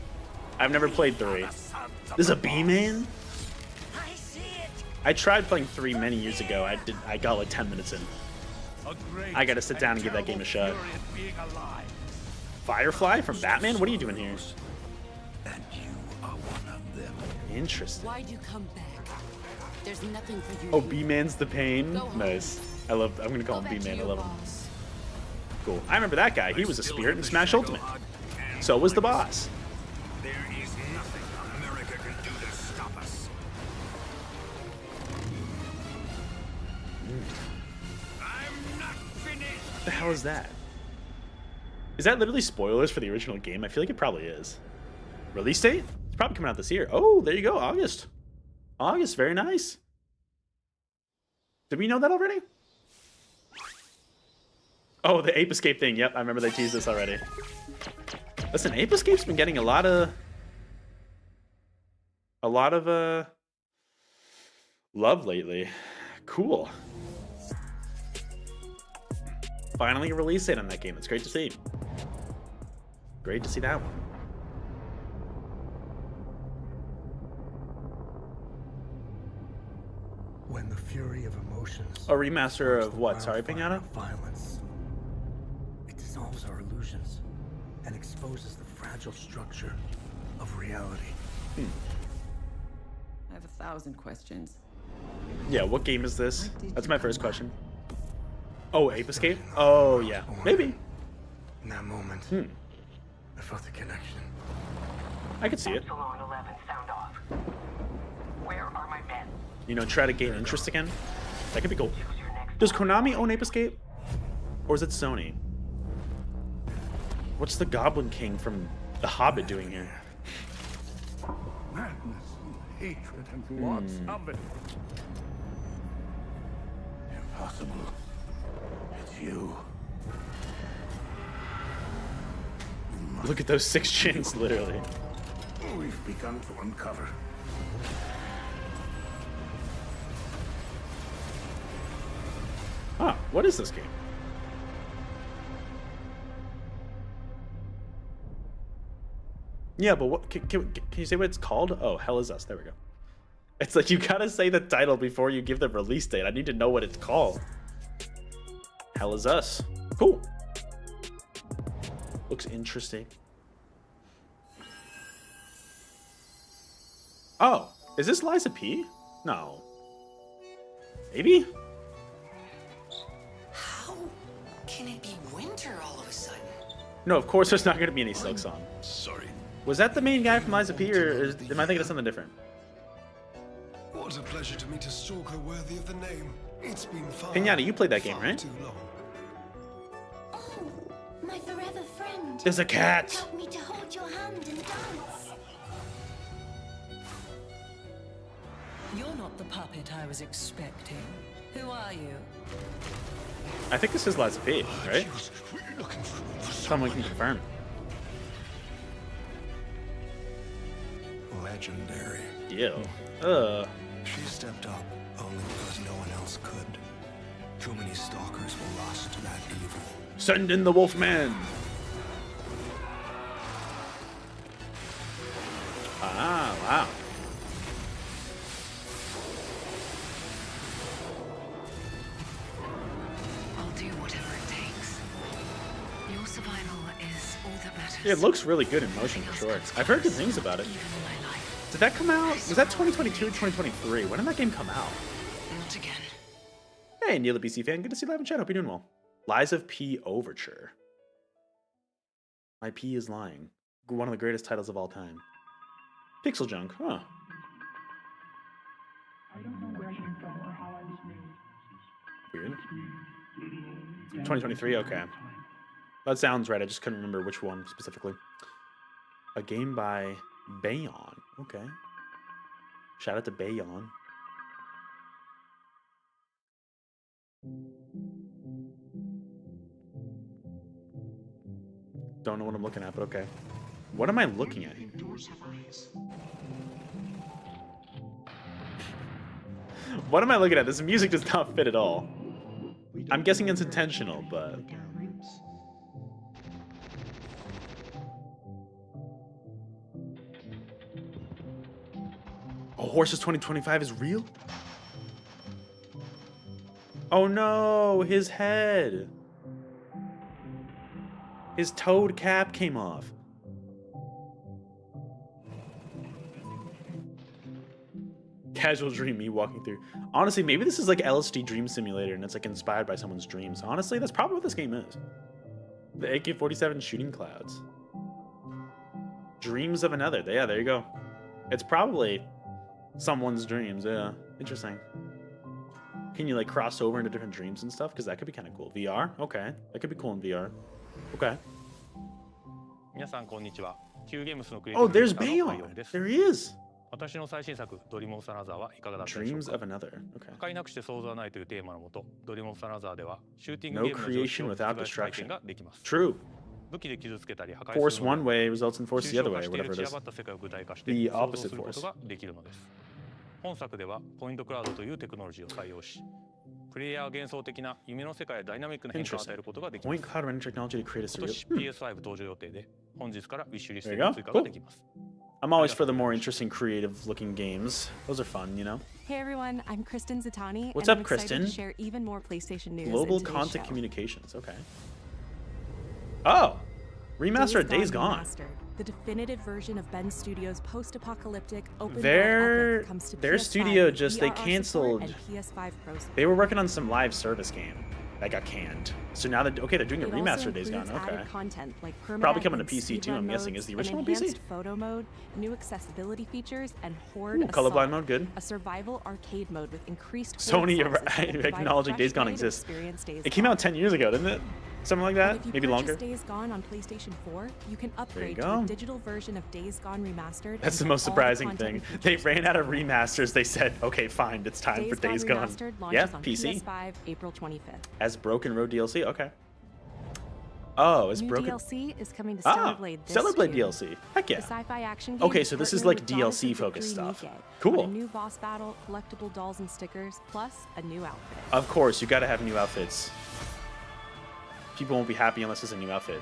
I've never played 3. This is a B-man? I tried playing 3 many years ago. I got like 10 minutes in. I gotta sit down and give that game a shot. Firefly from Batman? What are you doing here? And you are one of them. Interesting. Why'd you come back? There's nothing for you. Oh, B-man's the pain? Nice. I'm gonna call him B-man. I love him. Cool. I remember that guy. He was a spirit in Smash Ultimate. So was the boss. There is nothing America can do to stop us. I'm not finished. What the hell is that? Is that literally spoilers for the original game? I feel like it probably is. Release date? It's probably coming out this year. Oh, there you go. August. August. Very nice. Did we know that already? Oh, the Ape Escape thing. Yep, I remember they teased this already. Listen, Ape Escape's been getting a lot of love lately. Cool. Finally a release date on that game. It's great to see. Great to see that one. When the fury of emotions. A remaster of what? Sorry, Pinata? Violence. It dissolves our illusions and exposes the fragile structure of reality. I have 1,000 questions. Yeah, what game is this? That's my first question. Oh, Ape Escape? Oh, yeah. Maybe. In that moment, I felt the connection. I could see it. Epsilon 11, sound off. Where are my men? You know, try to gain interest again. That could be cool. Does Konami own Ape Escape? Or is it Sony? What's the Goblin King from The Hobbit doing here? Madness and hatred and lots of it. Impossible. It's you. Look at those 6 chins, literally. We've begun to uncover. Huh, what is this game? Yeah, but what can you say what it's called? Oh, Hell Is Us. There we go. It's like you gotta say the title before you give the release date. I need to know what it's called. Hell Is Us. Cool. Looks interesting. Oh, is this Liza P? No. Maybe? How can it be winter all of a sudden? No, of course there's not going to be any Silk Song. Sorry. Was that the main guy from Liza P, or am I thinking of something different? What a pleasure to meet a stalker worthy of the name. It's been far. Pinata, you played that game, right? Too long. Oh, my forever friend. There's a cat. Help me to hold your hand and dance. You're not the puppet I was expecting. Who are you? I think this is Liza P, right? Someone can confirm. Legendary. Ew. She stepped up only because no one else could. Too many stalkers were lost to that evil. Send in the Wolfman. Ah, wow. I'll do whatever it takes. Your survival is all that matters. Yeah, it looks really good in motion for sure. I've heard good things about it. Did that come out? Was that 2022 or 2023? When did that game come out? Not again. Hey, Neil, the BC fan. Good to see you live in chat. Hope you're doing well. Lies of P Overture. My P is Lying. One of the greatest titles of all time. Pixel Junk, huh? Weird. 2023, okay. That sounds right. I just couldn't remember which one specifically. A game by Bayon. Okay. Shout out to Bayon. Don't know what I'm looking at, but okay. What am I looking at? What am I looking at? This music does not fit at all. I'm guessing it's intentional, but... Oh, Horses 2025 is real? Oh no, his head. His toad cap came off. Casual dream, me walking through. Honestly, maybe this is like LSD Dream Simulator and it's like inspired by someone's dreams. Honestly, that's probably what this game is. The AK-47 shooting clouds. Dreams of another. Yeah, there you go. It's probably someone's dreams. Yeah, interesting. Can you like cross over into different dreams and stuff? Because that could be kind of cool. VR? Okay. That could be cool in VR. Okay. Oh, there's Bayon. There he is. Dreams of another. Okay. No creation without destruction. True. Force one way results in force the other way, or whatever it is. The opposite force. 本作ではポイントクラウドというテクノロジーを採用し、プレイヤー幻想的な夢の世界へダイナミックな変化を与えることができます。今年 PS5 登場予定で、本日からウィッシュリストに追加ができます。I'm always for the more interesting, creative-looking games. Those are fun, you know. Hey everyone, I'm Kristen Zatani. What's and up, I'm excited Kristen? To share even more PlayStation news. Global in today's Content show. Communications. Okay. Oh, remaster of Days Gone. Remastered, the definitive version of Ben Studios' post-apocalyptic open Their epic comes to their PS5, studio just they VRR support, canceled. and PS5 Pro support. They were working on some live service game that got canned. So now that they're doing a It remaster also of Days Gone. includes Okay. added content like Probably coming to permanent PC too. I'm guessing. Is the original an PC? enhanced photo mode, new accessibility features, and Horde Ooh, Assault, colorblind mode, good. A survival arcade mode with increased horde Sony sizes that provide a acknowledging fresh Days Gone way to exists. experience Days It came Gone. out 10 years ago, didn't it? Something like that? If you Maybe purchase longer. Days Gone on PlayStation 4, you can upgrade to go. a digital version of Days Gone Remastered. That's the and most get all surprising content thing. They ran out of remasters. They said, okay, fine, it's time for Days Gone. Remastered Yeah, launches on PC. PS5 April 25th. As Broken Road DLC? Okay. Oh, it's New Broken... DLC is coming to Ah, Stellar Blade this Stellar Blade June. DLC. Heck yeah. The sci-fi action game Okay, so this is partnering like with Goddess of DLC focused Victory stuff. Nike Cool. on a new boss battle, collectible dolls and stickers, plus a new outfit. Of course, you gotta have new outfits. People won't be happy unless it's a new outfit.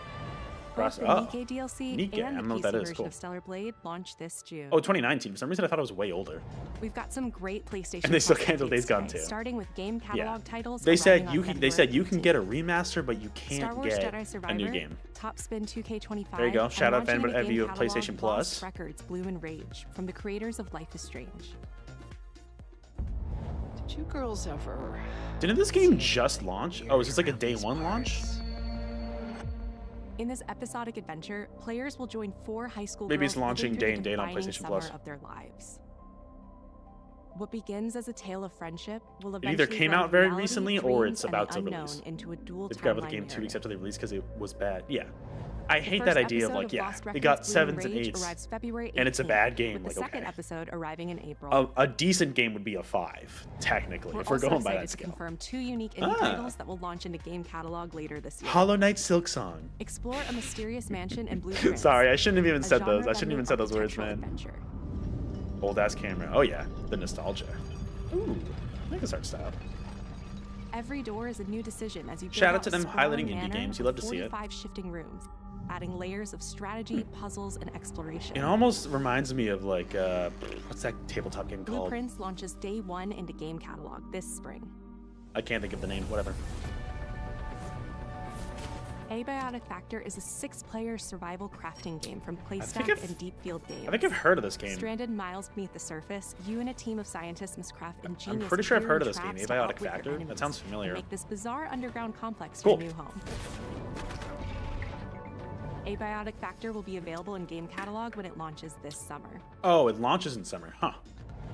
Both the Oh, Nike DLC Nike, I and don't the know what PC that is. version Cool. of Stellar Blade launch this June. Oh, 2019. For some reason, I thought it was way older. We've got some great PlayStation. And they still Plus canceled updates Days Gone today, too. starting with game catalog Yeah. titles. They said arriving you on can. They said February you can get a remaster, but you 15th. can't Star Wars get Jedi Survivor, a new game. Top Spin 2K25. There you go. Shout out and launching fan the of you game of catalog PlayStation Lost Plus. Records, Bloom and Rage from the creators of Life is Strange. Did you girls ever? Didn't this game just launch? Oh, is this like a day one launch? In this episodic adventure, players will join 4 high school Maybe it's girls launching living through day the and date on defining PlayStation summer Plus. of their lives. What begins as a tale of friendship will It eventually either came run out very reality, recently or dreams, it's and the about to unknown release. into a dual They forgot about the timeline game 2 weeks narrative. after they released because it was bad. Yeah. I The hate first that idea of episode like, yeah, Lost they got Records, Bloom and 7s and Rage 8s, arrives February and it's a 18th, bad game. with Like, the second okay. episode arriving in April. A decent game would be a 5, technically, if we're also going by excited that to scale. confirm 2 unique indie Ah. titles that will launch into game catalog later this year. Hollow Knight Silk Song. Explore a mysterious mansion and blueprints. Sorry, I shouldn't have even a said those. I shouldn't genre-bending even said those words, architectural man. adventure. Old ass camera. Oh yeah, the nostalgia. Ooh, I like this art style. Every door is a new decision as you build Shout out to them a sprawling highlighting indie manor games. You with love to see it. 45 shifting rooms. adding layers of strategy, puzzles, and exploration. It almost reminds me of like what's that tabletop game called? Blueprints launches day 1 into game catalog this spring. I can't think of the name. Whatever. Abiotic Factor is a 6-player survival crafting game from PlayStation and Deep Field Games. I think I've heard of this game. Stranded miles beneath the surface, you and a team of scientists must craft ingenious. I'm pretty sure I've heard of this game, Abiotic Factor. That sounds familiar. Make this bizarre underground complex Cool. your new home. Abiotic Factor will be available in game catalog when it launches this summer. Oh, it launches in summer, huh?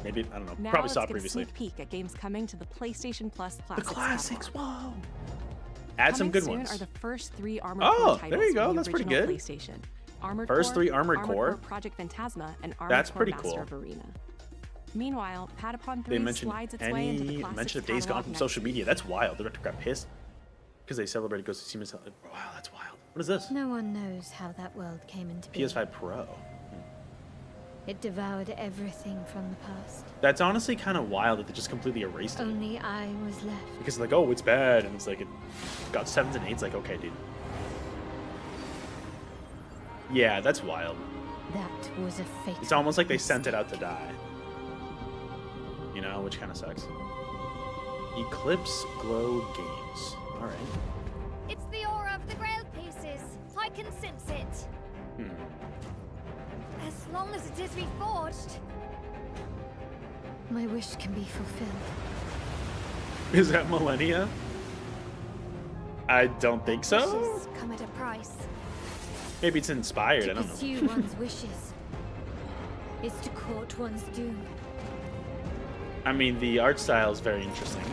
Maybe, I don't know. Now Probably saw let's it get a previously. sneak peek at games coming to the PlayStation Plus Classics. The classics, catalog. whoa! Add some good Coming ones. soon are the first 3 Armored Oh, Core titles there you go. from the That's pretty original good. PlayStation. Armored First Core, 3 Armored Core. Project Phantasma, and Armored That's Core pretty Master cool. of Arena. Meanwhile, Patapon 3 They mentioned slides its way into the any classics mention of Days Gone catalog from next social week. media. That's wild. The director got pissed because they celebrated Ghost of Tsushima. Wow, that's wild. What is this? No one knows how that world came into being. PS5 Pro. It devoured everything from the past. That's honestly kind of wild that they just completely erased it. Only I was left. Because like, oh, it's bad, and it's like it got 7s and 8s. Like, okay, dude. Yeah, that's wild. That was a fatal. It's almost like they sent it out to die. You know, which kind of sucks. Eclipse Glow Games. All right. It's the aura of the Grail pieces. I can sense it. As long as it is reforged. My wish can be fulfilled. Is that Millennia? I don't think so. Wishes come at a price. Maybe it's inspired. I To don't know. pursue one's wishes is to court one's doom. I mean, the art style is very interesting.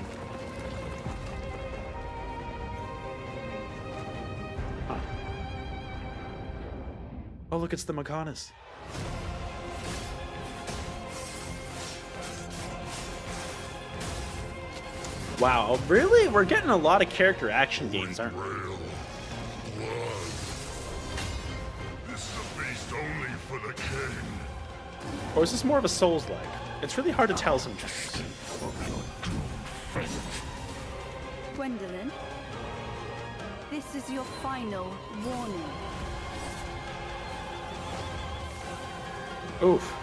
Huh. Oh, look, it's the Mechanis. Wow, really? We're getting a lot of character action games, aren't we? This is a feast only for the king. Or is this more of a Souls-like? It's really hard to tell sometimes. Gwendolyn, this is your final warning. Oof.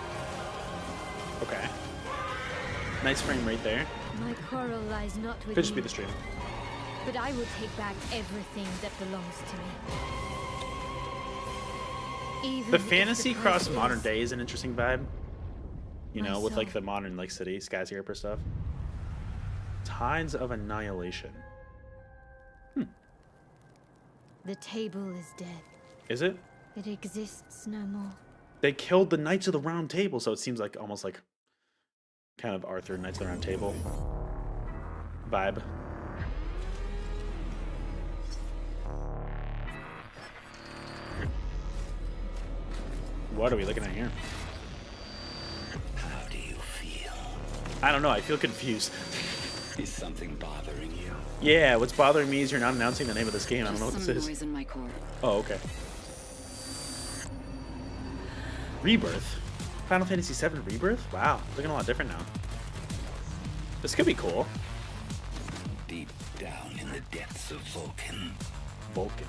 Okay. Nice frame rate there. My quarrel lies not with Could just be you, the stream. but I will take back everything that belongs to me. Even The if fantasy price cross is modern day is an interesting vibe. You My know, with like soul. the modern like city skyscraper stuff. Tides of Annihilation. The table is dead. Is it? It exists no more. They killed the Knights of the Round Table, so it seems like almost like kind of Arthur Knights of the Round Table vibe. What are we looking at here? How do you feel? I don't know. I feel confused. Is something bothering you? Yeah, what's bothering me is you're not announcing the name of this game. I don't know what this Some is. noise in my core. Oh, okay. Rebirth? Final Fantasy VII Rebirth? Wow, looking a lot different now. This could be cool. Deep down in the depths of Vulcan. Vulcan.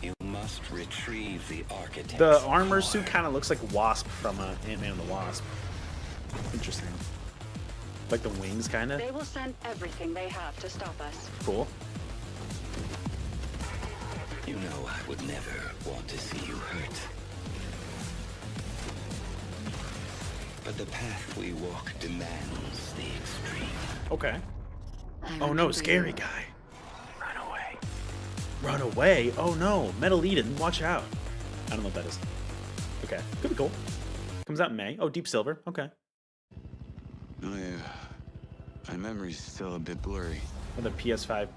You must retrieve the architect. The armor suit kind of looks like Wasp from Ant-Man and the Wasp. Interesting. Like the wings, kind of. They will send everything they have to stop us. Cool. You know I would never want to see you hurt. But the path we walk demands the extreme. Okay. I Oh no, remember scary you. guy. Run away. Run away? Oh no, Metal Eden, watch out. I don't know what that is. Okay, could be cool. Comes out in May. Oh, Deep Silver, okay. Oh yeah. My memory's still a bit blurry. And the PS5.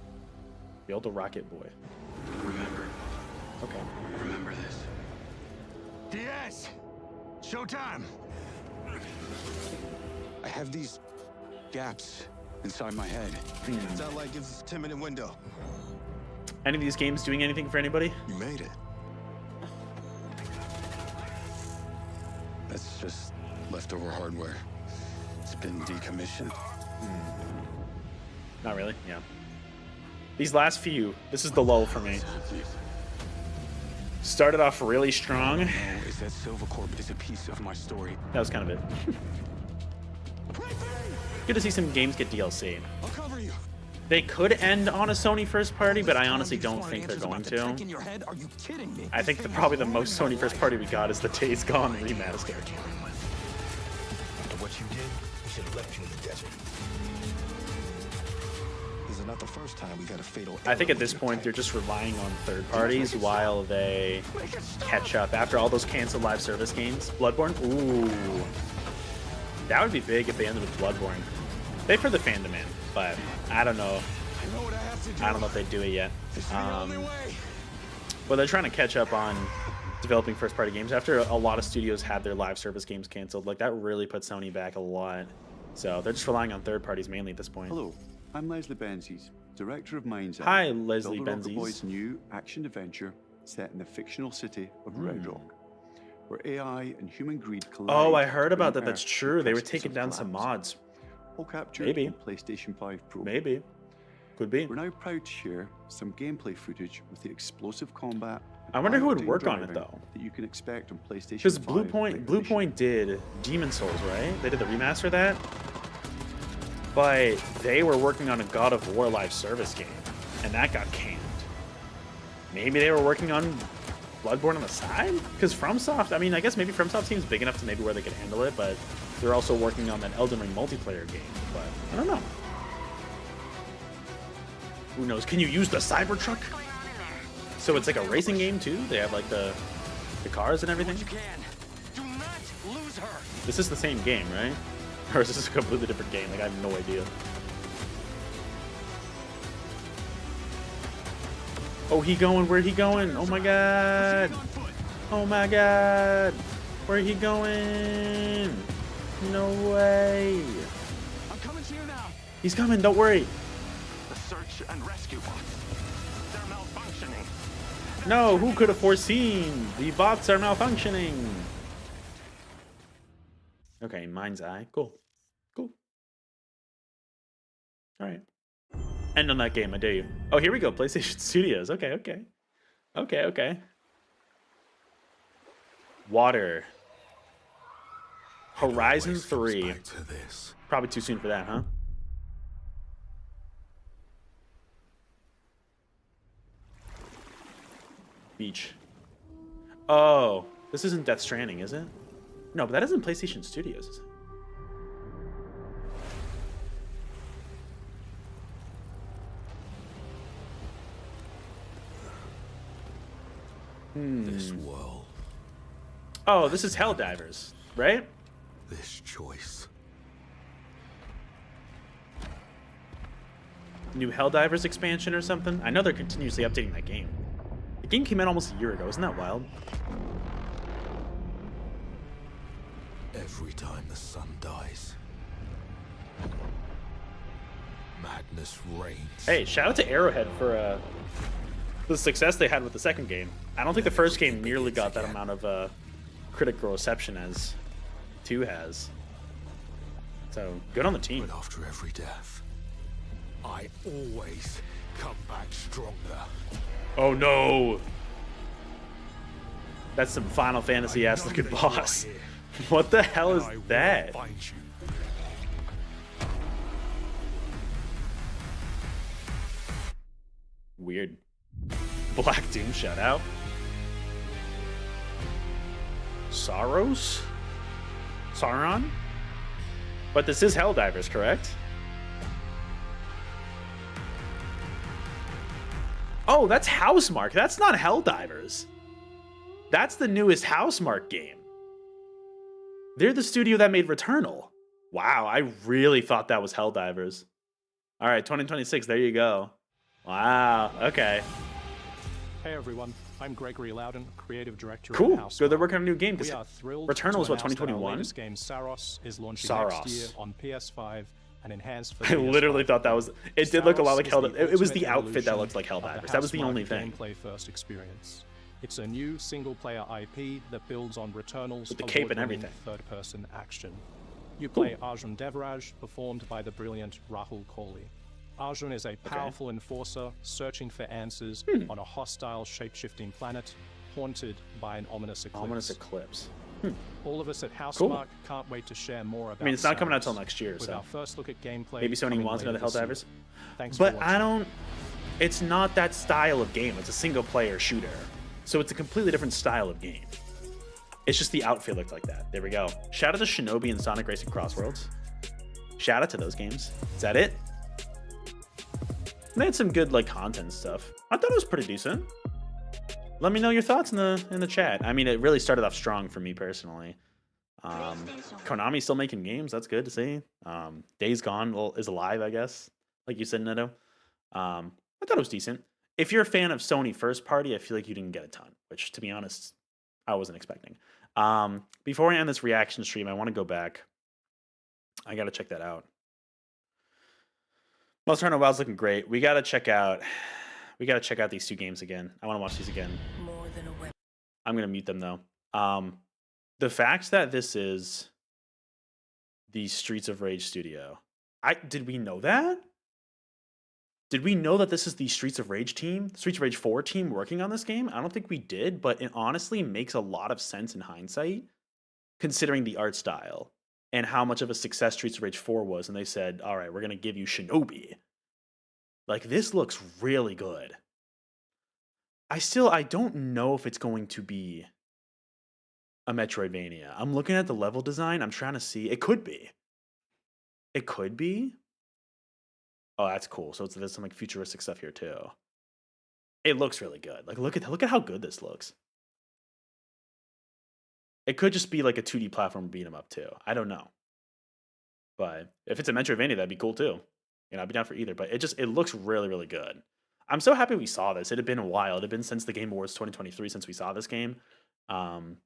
The old Rocket Boy. Remember. Okay. Remember this. DS! Showtime! I have these gaps inside my head. Sound like it's a 10-minute window. Any of these games doing anything for anybody? You made it. That's just leftover hardware. It's been decommissioned. Not really, yeah. These last few, this is the lull for me. Started off really strong. Is that Silvercorp is a piece of my story. That was kind of it. Good to see some games get DLC. I'll cover you. They could end on a Sony first party, but I honestly don't think they're going to. Are you kidding me? I think probably the most Sony first party we got is the Days Gone remaster. After what you did, we should have left you in the desert. This is not the first time we got a fatal. I think at this point they're just relying on third parties while they catch up. After all those canceled live service games, Bloodborne. Ooh, that would be big if they ended with Bloodborne. They for the fan demand, but I don't know. I don't know if they do it yet. But they're trying to catch up on developing first-party games after a lot of studios had their live service games canceled. Like that really put Sony back a lot. So they're just relying on third parties mainly at this point. Hello, I'm Leslie Benzies, director of Mind's Eye. Hi, Leslie builder of the Benzies. boy's new action-adventure set in the fictional city of Red Rock, where AI and human greed collide. Oh, I heard to about bring that. That's Earth true. to They were precipice taking of down some collapse. mods. All captured Maybe. on PlayStation 5 Pro. Maybe. Could be. We're now proud to share some gameplay footage with the explosive combat. I wonder who would eye-opening work on it driving though. That you can expect on PlayStation 5. Because Blue Point did Demon Souls, right? They did the remaster of that. But they were working on a God of War live service game, and that got canned. Maybe they were working on Bloodborne on the side? Because FromSoft, I mean, I guess maybe FromSoft seems big enough to maybe where they could handle it, but they're also working on that Elden Ring multiplayer game. But I don't know. Who knows? Can you use the Cybertruck? So it's like a racing game too? They have like the cars and everything? Do not lose her. This is the same game, right? Or is this a completely different game? Like I have no idea. Oh, he going? Where he going? Oh my god! Oh my god! Where he going? No way! I'm coming to you now. He's coming. Don't worry. The search and rescue bots. They're malfunctioning. No, who could have foreseen? The bots are malfunctioning. Okay, Mind's Eye. Cool. Cool. Alright. End on that game, I dare you. Oh, here we go. PlayStation Studios. Okay, okay. Okay, okay. Water. Horizon 3. Probably too soon for that, huh? Beach. Oh, this isn't Death Stranding, is it? No, but that isn't PlayStation Studios, is it? This world. Oh, this is Helldivers, right? This choice. New Helldivers expansion or something? I know they're continuously updating that game. The game came out almost a year ago. Isn't that wild? Every time the sun dies, madness reigns. Hey, shout out to Arrowhead for the success they had with the second game. I don't think the first game nearly got that amount of critical reception as 2 has. So, good on the team. But after every death, I always come back stronger. Oh no! That's some Final Fantasy-ass looking boss. What the hell is that? Weird. Black Doom shutout. Saros? Sauron? But this is Helldivers, correct? Oh, that's Housemarque. That's not Helldivers. That's the newest Housemarque game. They're the studio that made Returnal. Wow, I really thought that was Helldivers. All right, 2026, there you go. Wow, okay. Hey everyone, I'm Gregory Loudon, creative director Cool. of Housemarque. So they're working on a new game. We are thrilled Returnal is to what, announce that our 2021? latest game Saros is launching Saros. next year on PS5 and enhanced for I literally thought that was. It did look a lot like Saros Hell. is It was the ultimate outfit that evolution looked like of Helldivers. That was the only Housemarque thing. Gameplay first experience. It's a new single-player IP that builds on Returnal's With the cape and award-winning everything. third-person action. You play Arjun Devraj, performed by the brilliant Rahul Kohli. Arjun is a powerful enforcer searching for answers on a hostile, shape-shifting planet. haunted by an ominous eclipse. Ominous eclipse. All of us at Housemark Cool. can't wait to share more about. I mean, it's not coming out till Samus next year, with so our first look at gameplay. maybe Sony coming wants later another this year. Helldivers. Thanks But for watching. I don't. It's not that style of game. It's a single player shooter, so it's a completely different style of game. It's just the outfit looked like that. There we go. Shout out to Shinobi and Sonic Racing Crossworlds. Shout out to those games. Is that it? They had some good like content and stuff. I thought it was pretty decent. Let me know your thoughts in the chat. I mean, it really started off strong for me personally. Konami's still making games. That's good to see. Days Gone is alive, I guess. Like you said, Neto. I thought it was decent. If you're a fan of Sony first party, I feel like you didn't get a ton, which to be honest, I wasn't expecting. Before I end this reaction stream, I want to go back. I got to check that out. Most Hunter WoW's looking great. We got to check out these two games again. I want to watch these again. More than a weapon. I'm going to mute them though. The fact that this is the Streets of Rage studio. Did we know that? Did we know that this is the Streets of Rage team, Streets of Rage 4 team working on this game? I don't think we did, but it honestly makes a lot of sense in hindsight, considering the art style and how much of a success Streets of Rage 4 was. And they said, all right, we're going to give you Shinobi. Like, this looks really good. I don't know if it's going to be a Metroidvania. I'm looking at the level design. I'm trying to see. It could be. It could be. Oh, that's cool. So there's some like futuristic stuff here too. It looks really good. Like look at how good this looks. It could just be like a 2D platform beat 'em up too. I don't know. But if it's a Metroidvania, that'd be cool too. You know, I'd be down for either. But it looks really, really good. I'm so happy we saw this. It had been a while. It had been since the Game Awards 2023 since we saw this game. And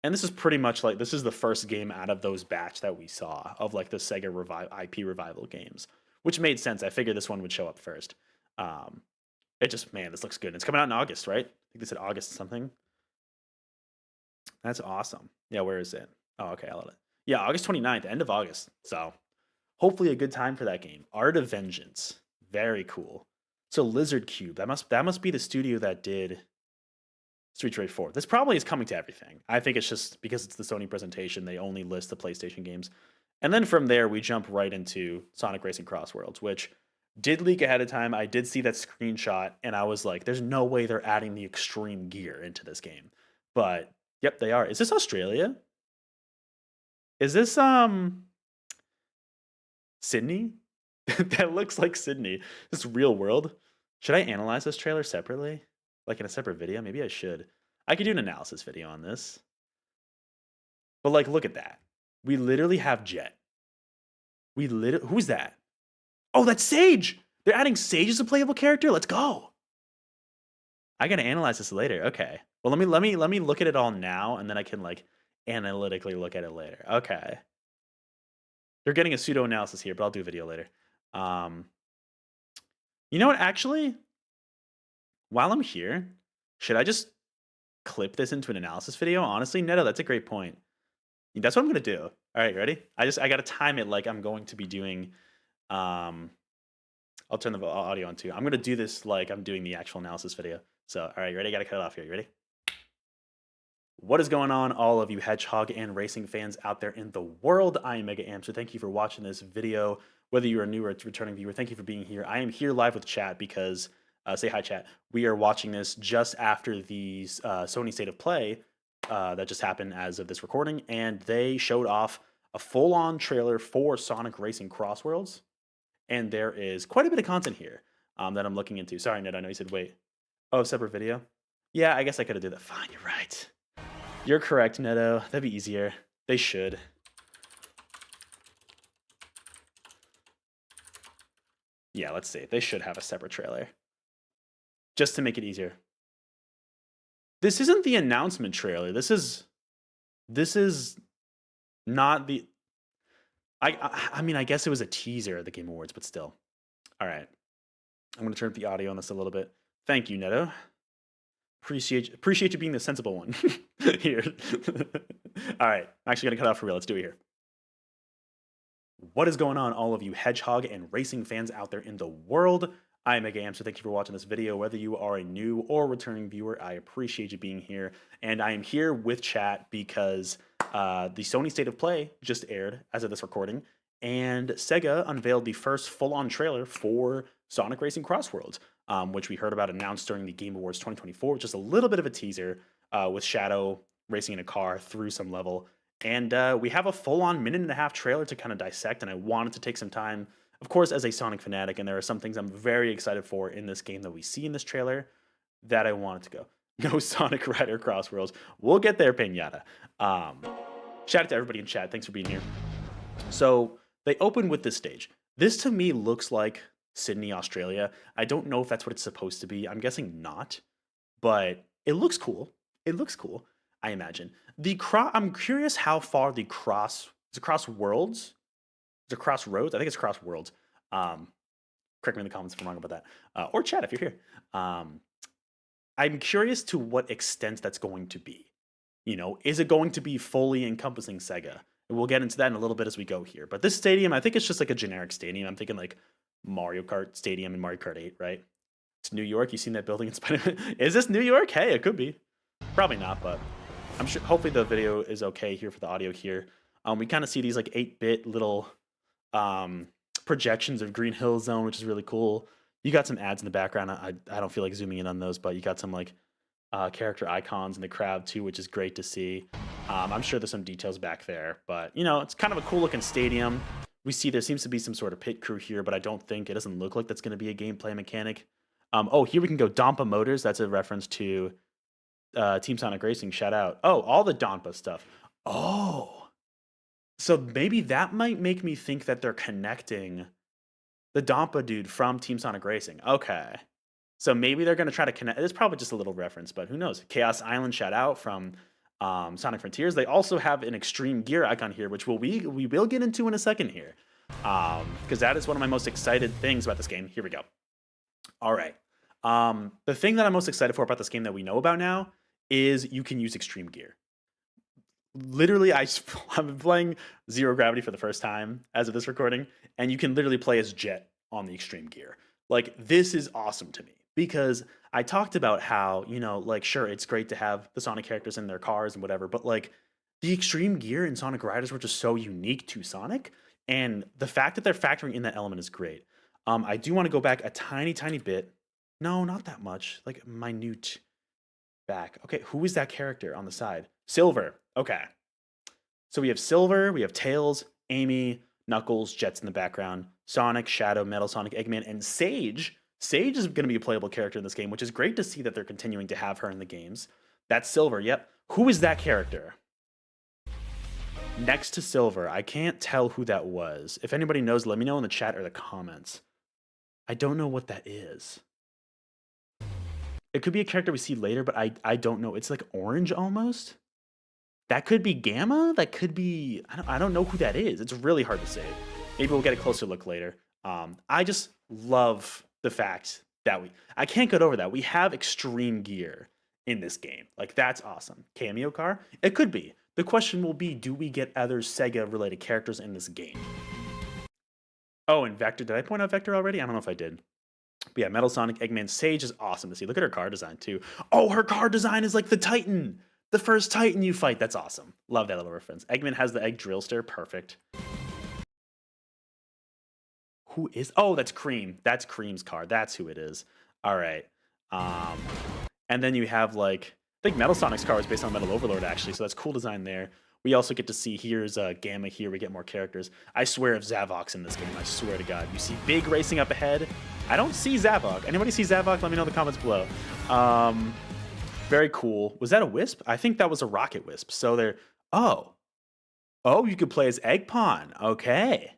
this is pretty much like this is the first game out of those batch that we saw of like the Sega IP revival games, which made sense. I figured this one would show up first. This looks good. It's coming out in August, right? I think they said August something. That's awesome. Yeah, where is it? Oh, okay, I love it. Yeah, August 29th, end of August. So hopefully a good time for that game. Art of Vengeance. Very cool. So Lizard Cube. That must be the studio that did Streets of Rage 4. This probably is coming to everything. I think it's just because it's the Sony presentation, they only list the PlayStation games. And then from there, we jump right into Sonic Racing Crossworlds, which did leak ahead of time. I did see that screenshot, and I was like, there's no way they're adding the extreme gear into this game. But, yep, they are. Is this Australia? Is this, Sydney? That looks like Sydney. This real world. Should I analyze this trailer separately? Like in a separate video? Maybe I should. I could do an analysis video on this. But, like, look at that. We literally have Jet. Who's that? Oh, that's Sage! They're adding Sage as a playable character? Let's go! I gotta analyze this later. Okay. Well, let me look at it all now, and then I can, like, analytically look at it later. Okay. They're getting a pseudo-analysis here, but I'll do a video later. You know what, actually? While I'm here, should I just clip this into an analysis video? Honestly, Neto, that's a great point. That's what I'm gonna do. All right, ready? I gotta time it like I'm going to be doing. I'll turn the audio on too. I'm gonna do this like I'm doing the actual analysis video. So, all right, ready? I gotta cut it off here. You ready? What is going on, all of you Hedgehog and racing fans out there in the world? I am Mega Amster. Thank you for watching this video. Whether you're a new or returning viewer, thank you for being here. I am here live with chat because, say hi, chat. We are watching this just after the Sony State of Play that just happened as of this recording, and they showed off a full-on trailer for Sonic Racing Crossworlds, and there is quite a bit of content here that I'm looking into. Sorry, Ned, I know you said wait. Oh, separate video? Yeah, I guess I could have did that. Fine, you're right. You're correct, Neto. That'd be easier. They should. Yeah, let's see. They should have a separate trailer. Just to make it easier. This isn't the announcement trailer. This is not the... I mean, I guess it was a teaser at the Game Awards, but still. All right. I'm going to turn up the audio on this a little bit. Thank you, Neto. Appreciate you being the sensible one here. All right, I'm actually gonna cut off for real. Let's do it here. What is going on, all of you Hedgehog and racing fans out there in the world? I'm Mega Am, so thank you for watching this video. Whether you are a new or returning viewer, I appreciate you being here. And I am here with chat because the Sony State of Play just aired as of this recording, and Sega unveiled the first full-on trailer for Sonic Racing Crossworlds, which we heard about announced during the Game Awards 2024, just a little bit of a teaser with Shadow racing in a car through some level. And we have a full-on minute-and-a-half trailer to kind of dissect, and I wanted to take some time, of course, as a Sonic fanatic, and there are some things I'm very excited for in this game that we see in this trailer that I wanted to go. No Sonic Rider Crossworlds. We'll get there, Pinata. Shout out to everybody in chat. Thanks for being here. So they open with this stage. This to me looks like Sydney, Australia. I don't know if that's what it's supposed to be. I'm guessing not, but it looks cool. It looks cool, I imagine. I'm curious how far the Crossworlds? Is it Crossroads? I think it's Crossworlds. Correct me in the comments if I'm wrong about that. Or chat if you're here. I'm curious to what extent that's going to be. You know, is it going to be fully encompassing Sega? And we'll get into that in a little bit as we go here. But this stadium, I think it's just like a generic stadium. I'm thinking like Mario Kart Stadium and Mario Kart 8, right? It's New York. You seen that building in Spider-Man? Is this New York? Hey, it could be. Probably not, but I'm sure. Hopefully the video is okay here for the audio here. We kind of see these like 8-bit little projections of Green Hill Zone, which is really cool. You got some ads in the background. I don't feel like zooming in on those, but you got some like character icons in the crowd too, which is great to see. I'm sure there's some details back there, but you know, it's kind of a cool looking stadium. We see there seems to be some sort of pit crew here, but I don't think it doesn't look like that's going to be a gameplay mechanic. Oh, here we can go Dompa Motors. That's a reference to Team Sonic Racing. Shout out. Oh, all the Dompa stuff. Oh. So maybe that might make me think that they're connecting the Dompa dude from Team Sonic Racing. Okay. So maybe they're going to try to connect. It's probably just a little reference, but who knows? Chaos Island shout out from Sonic Frontiers. They also have an Extreme Gear icon here, which we will get into in a second here. Because that is one of my most excited things about this game. Here we go. All right. The thing that I'm most excited for about this game that we know about now is you can use Extreme Gear. Literally, I've been playing Zero Gravity for the first time as of this recording, and you can literally play as Jet on the Extreme Gear. Like, this is awesome to me because I talked about how, you know, like, sure, it's great to have the Sonic characters in their cars and whatever, but like the Extreme Gear in Sonic Riders were just so unique to Sonic, and the fact that they're factoring in that element is great. I do want to go back a tiny bit. No, not that much. Like, minute back. Okay, who is that character on the side? Silver. Okay. So we have Silver, we have Tails, Amy, Knuckles, Jets in the background, Sonic, Shadow, Metal Sonic, Eggman, and Sage. Sage is going to be a playable character in this game, which is great to see that they're continuing to have her in the games. That's Silver, yep. Who is that character? Next to Silver, I can't tell who that was. If anybody knows, let me know in the chat or the comments. I don't know what that is. It could be a character we see later, but I don't know. It's like orange almost. That could be Gamma. That could be... I don't know who that is. It's really hard to say. Maybe we'll get a closer look later. I just love the fact that I can't get over that. We have Extreme Gear in this game. Like, that's awesome. Cameo car? It could be. The question will be, do we get other Sega-related characters in this game? Oh, and Vector. Did I point out Vector already? I don't know if I did. But yeah, Metal Sonic, Eggman, Sage is awesome to see. Look at her car design, too. Oh, her car design is like the Titan. The first Titan you fight. That's awesome. Love that little reference. Eggman has the egg drillster. Perfect. Who is... Oh, that's Cream. That's Cream's car. That's who it is. All right. And then you have, like... I think Metal Sonic's car is based on Metal Overlord, actually, so that's cool design there. We also get to see, here's Gamma here. We get more characters. I swear if Zavok's in this game. I swear to God. You see Big racing up ahead. I don't see Zavok. Anybody see Zavok? Let me know in the comments below. Very cool. Was that a Wisp? I think that was a Rocket Wisp. So they're... Oh, you could play as Egg Pawn. Okay.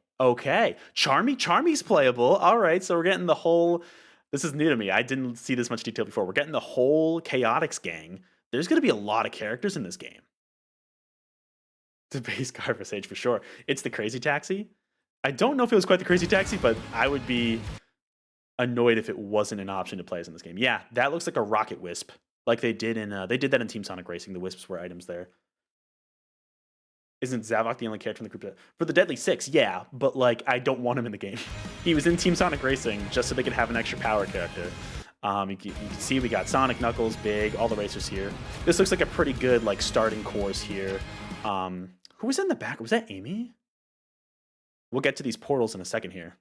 Charmy's playable. All right, so we're getting the whole... This is new to me. I didn't see this much detail before. We're getting the whole Chaotix gang. There's going to be a lot of characters in this game. The base car for Sage for sure. It's the Crazy Taxi. I don't know if it was quite the Crazy Taxi, but I would be annoyed if it wasn't an option to play as in this game. Yeah, that looks like a Rocket Wisp. Like they did that in Team Sonic Racing. The Wisps were items there. Isn't Zavok the only character in the group for the Deadly Six? Yeah, but like I don't want him in the game. He was in Team Sonic Racing just so they could have an extra power character. You can see we got Sonic, Knuckles, Big, all the racers here. This looks like a pretty good like starting course here. Who was in the back? Was that Amy? We'll get to these portals in a second here.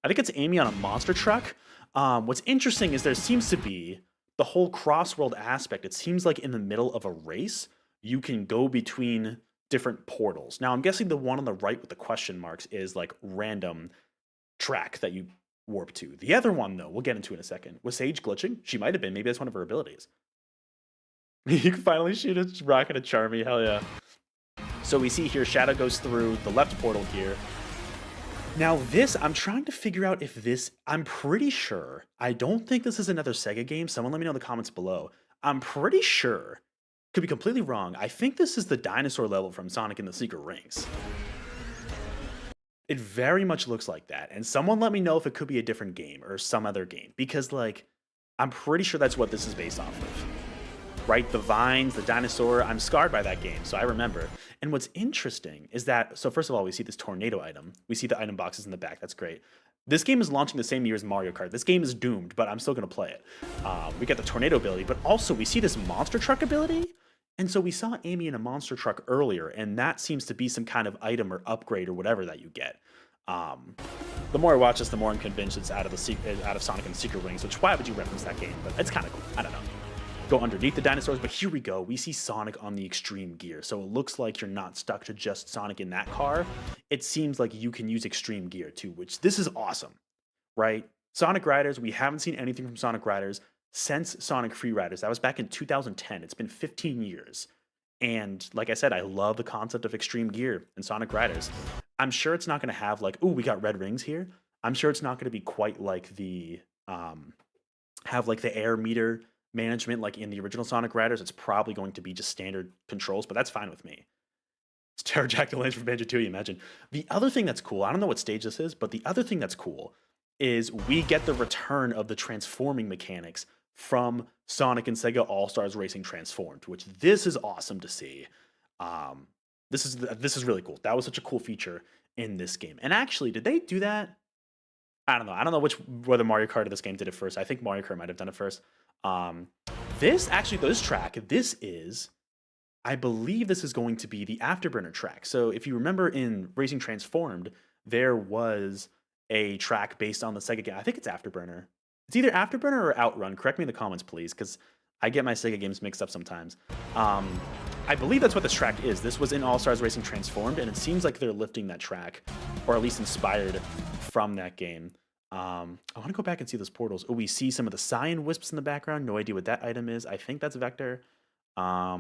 I think it's Amy on a monster truck. What's interesting is there seems to be the whole cross-world aspect. It seems like in the middle of a race, you can go between different portals. Now, I'm guessing the one on the right with the question marks is like random track that you warp to. The other one, though, we'll get into in a second. Was Sage glitching? She might have been. Maybe that's one of her abilities. You can finally shoot a rocket at Charmy. Hell yeah. So we see here Shadow goes through the left portal here. Now this, I'm trying to figure out if this, I'm pretty sure, I don't think this is another Sega game. Someone let me know in the comments below. I'm pretty sure, could be completely wrong, I think this is the dinosaur level from Sonic and the Secret Rings. It very much looks like that. And someone let me know if it could be a different game or some other game. Because like, I'm pretty sure that's what this is based off of. Right? The vines, the dinosaur, I'm scarred by that game, so I remember. And what's interesting is that, so first of all, we see this tornado item. We see the item boxes in the back, that's great. This game is launching the same year as Mario Kart. This game is doomed, but I'm still gonna play it. We got the tornado ability, but also we see this monster truck ability. And so we saw Amy in a monster truck earlier, and that seems to be some kind of item or upgrade or whatever that you get. The more I watch this, the more I'm convinced it's out of Sonic and the Secret Rings, which why would you reference that game? But it's kind of cool, I don't know. Go underneath the dinosaurs, but here we go. We see Sonic on the extreme gear. So it looks like you're not stuck to just Sonic in that car. It seems like you can use extreme gear too, which this is awesome, right? Sonic Riders, we haven't seen anything from Sonic Riders since Sonic Free Riders. That was back in 2010. It's been 15 years. And like I said, I love the concept of extreme gear in Sonic Riders. I'm sure it's not going to have like, ooh, we got red rings here. I'm sure it's not going to be quite like the, have like the air meter management like in the original Sonic Riders. It's probably going to be just standard controls, but that's fine with me. It's Pterodactyl Lance from Banjo-Tooie, imagine. The other thing that's cool, I don't know what stage this is, but the other thing that's cool is we get the return of the transforming mechanics from Sonic and Sega All-Stars Racing Transformed, which this is awesome to see. This is really cool. That was such a cool feature in this game. And actually, did they do that? I don't know. I don't know whether Mario Kart or this game did it first. I think Mario Kart might have done it first. This track, I believe this is going to be the Afterburner track. So if you remember in Racing Transformed, there was a track based on the Sega game. I think it's Afterburner. It's either Afterburner or Outrun. Correct me in the comments, please, because I get my Sega games mixed up sometimes. I believe that's what this track is. This was in All-Stars Racing Transformed, and it seems like they're lifting that track, or at least inspired from that game. I want to go back and see those portals. Oh, we see some of the Cyan Wisps in the background. No idea what that item is. I think that's Vector. I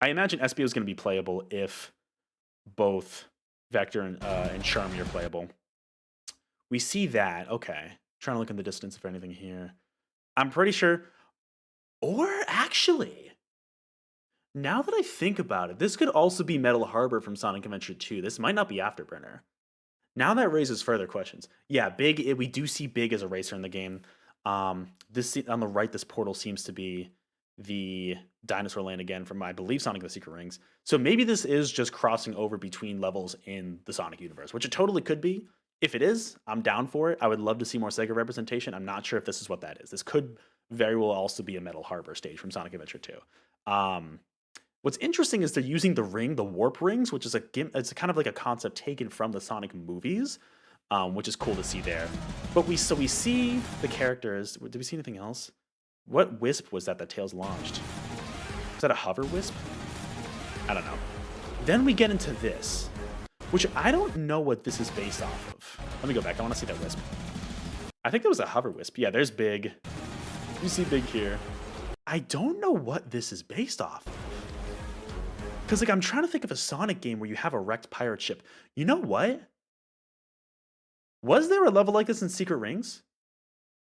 imagine SBO is going to be playable if both Vector and Charmy are playable. We see that. Okay. Trying to look in the distance for anything here. I'm pretty sure. Or actually, now that I think about it, this could also be Metal Harbor from Sonic Adventure 2. This might not be Afterburner. Now that raises further questions. Yeah, Big, we do see Big as a racer in the game. This on the right, this portal seems to be the dinosaur land again from, I believe, Sonic and the Secret Rings. So maybe this is just crossing over between levels in the Sonic universe, which it totally could be. If it is, I'm down for it. I would love to see more Sega representation. I'm not sure if this is what that is. This could very well also be a Metal Harbor stage from Sonic Adventure 2. What's interesting is they're using the ring, the warp rings, which is it's kind of like a concept taken from the Sonic movies, which is cool to see there. But we see the characters. Did we see anything else? What wisp was that Tails launched? Was that a hover wisp? I don't know. Then we get into this, which I don't know what this is based off of. Let me go back. I want to see that wisp. I think that was a hover wisp. Yeah, there's Big. You see Big here. I don't know what this is based off of. Because, like, I'm trying to think of a Sonic game where you have a wrecked pirate ship. You know what? Was there a level like this in Secret Rings?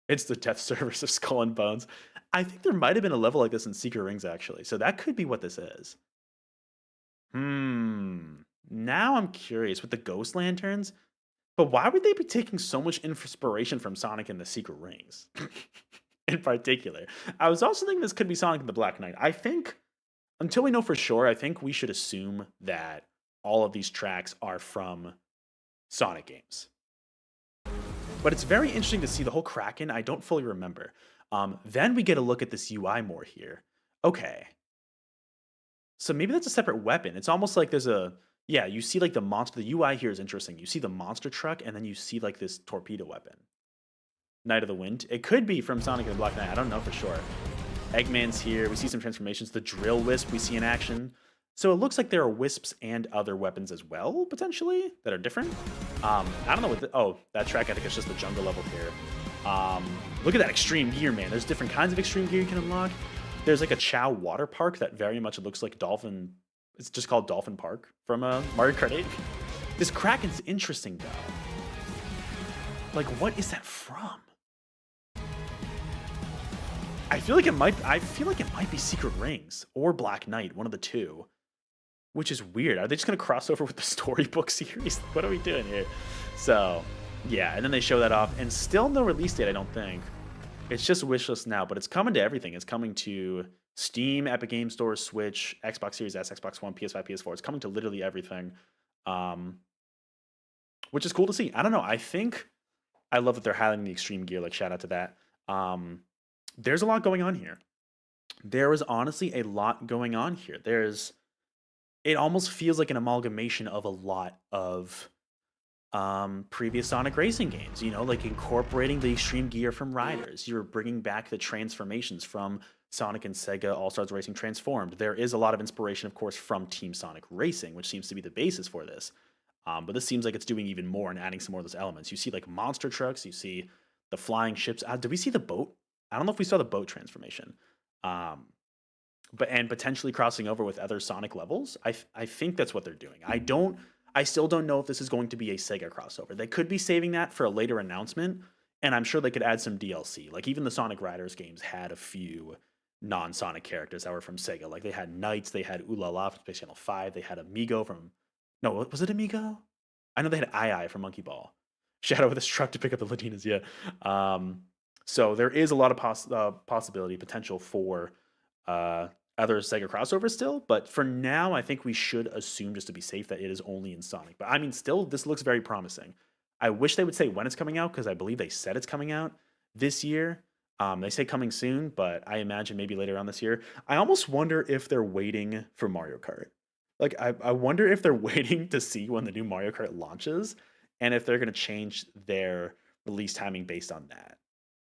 It's the Death Service of Skull and Bones. I think there might have been a level like this in Secret Rings, actually. So that could be what this is. Now I'm curious with the Ghost Lanterns. But why would they be taking so much inspiration from Sonic and the Secret Rings? In particular. I was also thinking this could be Sonic and the Black Knight. I think until we know for sure, I think we should assume that all of these tracks are from Sonic games. But it's very interesting to see the whole Kraken. I don't fully remember. Then we get a look at this UI more here. Okay. So maybe that's a separate weapon. It's almost like there's a, yeah, you see like the monster. The UI here is interesting. You see the monster truck, and then you see like this torpedo weapon. Night of the Wind. It could be from Sonic and the Black Knight. I don't know for sure. Eggman's here. We see some transformations. The Drill Wisp we see in action. So it looks like there are wisps and other weapons as well, potentially, that are different. I don't know what oh, that track, I think it's just the jungle level here. Look at that extreme gear, man. There's different kinds of extreme gear you can unlock. There's like a Chow water park that very much looks like Dolphin. It's just called Dolphin Park from Mario Kart 8. This Kraken's interesting, though. Like, what is that from? I feel like it might be Secret Rings or Black Knight, one of the two. Which is weird. Are they just gonna cross over with the storybook series? What are we doing here? So, yeah, and then they show that off, and still no release date, I don't think. It's just wishlist now, but it's coming to everything. It's coming to Steam, Epic Game Store, Switch, Xbox Series S, Xbox One, PS5, PS4. It's coming to literally everything, which is cool to see. I don't know. I love that they're highlighting the extreme gear. Like, shout out to that. There's a lot going on here. There is honestly a lot going on here. It almost feels like an amalgamation of a lot of previous Sonic racing games, you know, like incorporating the extreme gear from Riders. You're bringing back the transformations from Sonic and Sega All-Stars Racing Transformed. There is a lot of inspiration, of course, from Team Sonic Racing, which seems to be the basis for this. But this seems like it's doing even more and adding some more of those elements. You see like monster trucks, you see the flying ships. Did we see the boat? I don't know if we saw the boat transformation. And potentially crossing over with other Sonic levels. I think that's what they're doing. I still don't know if this is going to be a Sega crossover. They could be saving that for a later announcement, and I'm sure they could add some DLC. Like even the Sonic Riders games had a few non-Sonic characters that were from Sega. Like they had Knights, they had Ooh La La from Space Channel 5, they had Amigo from... No, was it Amigo? I know they had Ai from Monkey Ball. Shadow with his truck to pick up the Latinas, yeah. So there is a lot of possibility, potential for other Sega crossovers still, but for now, I think we should assume, just to be safe, that it is only in Sonic. But I mean, still, this looks very promising. I wish they would say when it's coming out, because I believe they said it's coming out this year. They say coming soon, but I imagine maybe later on this year. I almost wonder if they're waiting for Mario Kart. Like, I wonder if they're waiting to see when the new Mario Kart launches, and if they're going to change their release timing based on that.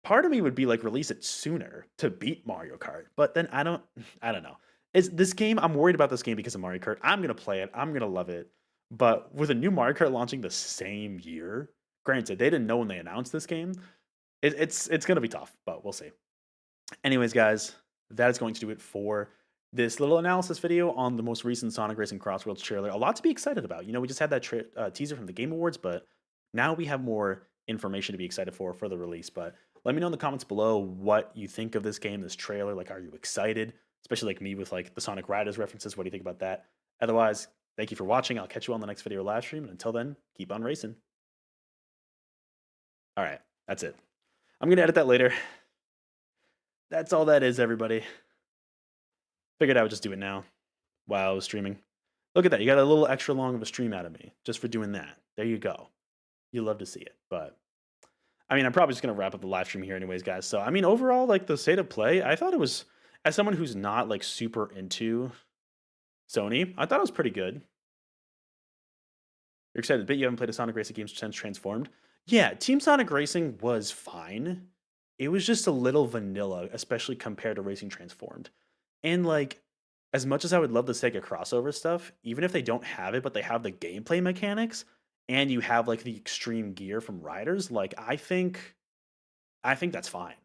Part of me would be like, release it sooner to beat Mario Kart, but then I don't know. Is this game? I'm worried about this game because of Mario Kart. I'm gonna play it. I'm gonna love it. But with a new Mario Kart launching the same year, granted they didn't know when they announced this game, it's gonna be tough. But we'll see. Anyways, guys, that is going to do it for this little analysis video on the most recent Sonic Racing Crossworlds trailer. A lot to be excited about. You know, we just had that teaser from the Game Awards, but now we have more information to be excited for the release. But let me know in the comments below what you think of this game, this trailer. Like, are you excited? Especially like me with like the Sonic Riders references. What do you think about that? Otherwise, thank you for watching. I'll catch you on the next video or live stream. And until then, keep on racing. All right, that's it. I'm going to edit that later. That's all that is, everybody. Figured I would just do it now while I was streaming. Look at that. You got a little extra long of a stream out of me just for doing that. There you go. You love to see it, but... I mean, I'm probably just going to wrap up the live stream here anyways, guys. So, I mean, overall, like, the state of play, I thought it was, as someone who's not, like, super into Sony, I thought it was pretty good. You're excited a bit you haven't played a Sonic Racing game since Transformed? Yeah, Team Sonic Racing was fine. It was just a little vanilla, especially compared to Racing Transformed. And, like, as much as I would love the Sega crossover stuff, even if they don't have it, but they have the gameplay mechanics, and you have like the extreme gear from Riders, like I think that's fine.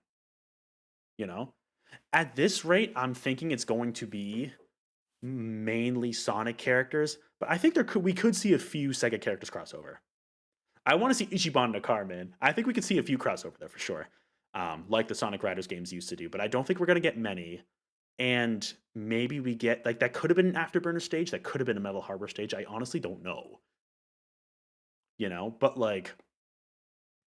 You know? At this rate, I'm thinking it's going to be mainly Sonic characters, but I think we could see a few Sega characters crossover. I want to see Ichiban in a car, man. I think we could see a few crossover there for sure. Like the Sonic Riders games used to do, but I don't think we're gonna get many. And maybe we get like that could have been an Afterburner stage, that could have been a Metal Harbor stage. I honestly don't know. You know, but like,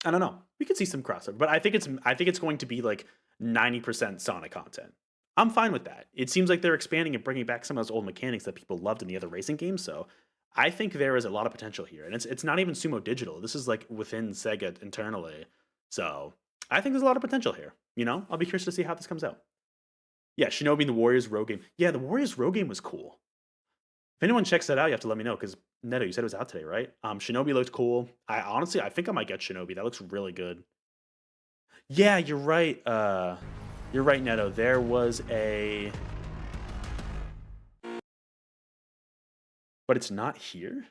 I don't know. We could see some crossover, but I think it's going to be like 90% Sonic content. I'm fine with that. It seems like they're expanding and bringing back some of those old mechanics that people loved in the other racing games. So I think there is a lot of potential here, and it's not even Sumo Digital. This is like within Sega internally. So I think there's a lot of potential here. You know, I'll be curious to see how this comes out. Yeah, Shinobi and the Warriors Rogue game. Yeah, the Warriors Rogue game was cool. If anyone checks that out, you have to let me know because Neto, you said it was out today, right? Shinobi looked cool. I think I might get Shinobi. That looks really good. Yeah, you're right. You're right, Neto. There was a, but it's not here.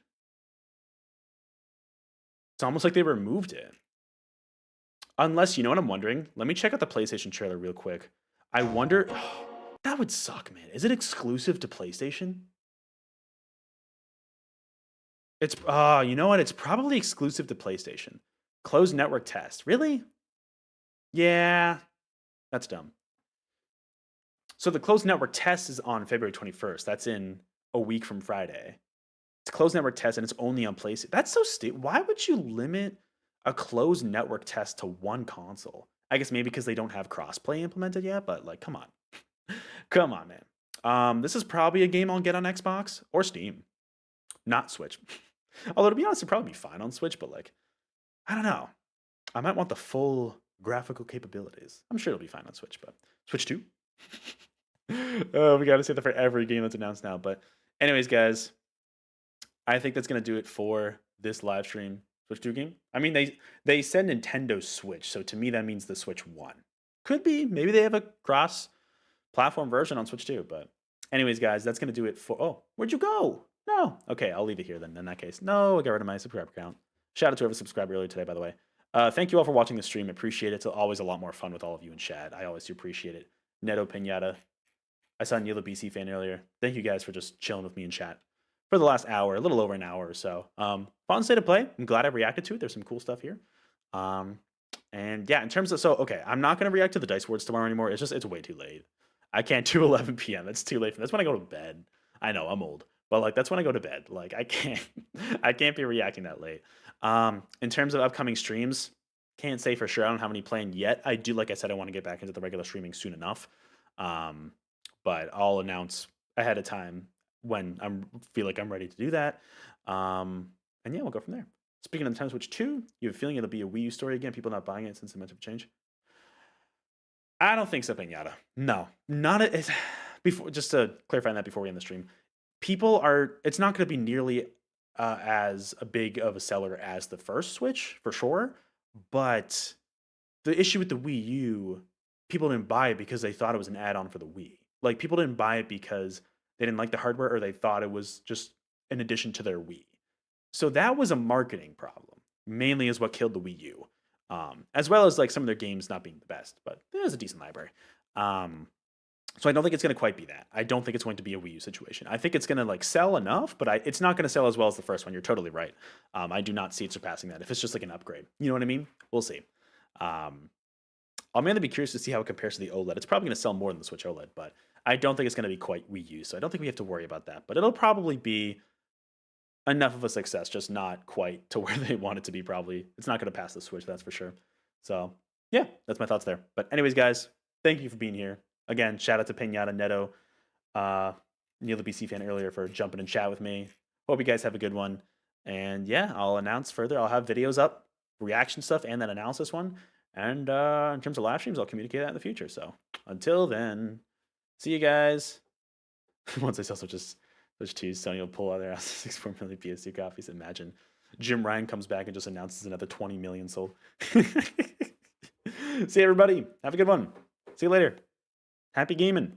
It's almost like they removed it. Unless, you know what I'm wondering? Let me check out the PlayStation trailer real quick. I wonder, that would suck, man. Is it exclusive to PlayStation? It's, you know what? It's probably exclusive to PlayStation. Closed network test. Really? Yeah, that's dumb. So the closed network test is on February 21st. That's in a week from Friday. It's a closed network test and it's only on PlayStation. That's so stupid. Why would you limit a closed network test to one console? I guess maybe because they don't have crossplay implemented yet, but like, come on. Come on, man. This is probably a game I'll get on Xbox or Steam. Not Switch. Although, to be honest, it'd probably be fine on Switch, but like, I don't know. I might want the full graphical capabilities. I'm sure it'll be fine on Switch, but Switch 2? Oh, we got to say that for every game that's announced now. But anyways, guys, I think that's going to do it for this live stream Switch 2 game. I mean, they said Nintendo Switch, so to me that means the Switch 1. Could be. Maybe they have a cross-platform version on Switch 2. But anyways, guys, that's going to do it for... Oh, where'd you go? No. Okay, I'll leave it here then in that case. No, I got rid of my subscriber count. Shout out to whoever subscribed earlier today, by the way. Thank you all for watching the stream. Appreciate it. It's always a lot more fun with all of you in chat. I always do appreciate it. Neto Pinata. I saw Neil the BC fan earlier. Thank you guys for just chilling with me in chat for the last hour, a little over an hour or so. Fun state of play. I'm glad I reacted to it. There's some cool stuff here. And yeah, in terms of, so, okay, I'm not going to react to the Dice Wars tomorrow anymore. It's just, it's way too late. I can't do 11 p.m. It's too late for me. That's when I go to bed. I know, I'm old. But like, that's when I go to bed. Like, I can't be reacting that late. In terms of upcoming streams, can't say for sure. I don't have any planned yet. I do, like I said, I want to get back into the regular streaming soon enough. But I'll announce ahead of time when I feel like I'm ready to do that. And yeah, we'll go from there. Speaking of the Nintendo Switch 2, you have a feeling it'll be a Wii U story again? People not buying it since the meant to change? I don't think so, Pinata. No, not as before. Just to clarify that before we end the stream, it's not going to be nearly as big of a seller as the first Switch for sure. But the issue with the Wii U, people didn't buy it because they thought it was an add-on for the Wii. Like, people didn't buy it because they didn't like the hardware or they thought it was just an addition to their Wii. So that was a marketing problem, mainly is what killed the Wii U. As well as like some of their games not being the best, but there's a decent library. So I don't think it's going to quite be that. I don't think it's going to be a Wii U situation. I think it's going to like sell enough, but it's not going to sell as well as the first one. You're totally right. I do not see it surpassing that if it's just like an upgrade. You know what I mean? We'll see. I'll mainly be curious to see how it compares to the OLED. It's probably going to sell more than the Switch OLED, but I don't think it's going to be quite Wii U. So I don't think we have to worry about that. But it'll probably be enough of a success, just not quite to where they want it to be. Probably it's not going to pass the Switch, that's for sure. So yeah, that's my thoughts there. But anyways, guys, thank you for being here. Again, shout out to Pinata, Neto, Neil the BC fan earlier for jumping in chat with me. Hope you guys have a good one. And yeah, I'll announce further. I'll have videos up, reaction stuff, and that analysis one. And in terms of live streams, I'll communicate that in the future. So until then, see you guys. Once I sell Switch 2, Sony will pull out their 6.4 million PS2 copies. Imagine Jim Ryan comes back and just announces another 20 million sold. See everybody. Have a good one. See you later. Happy gaming.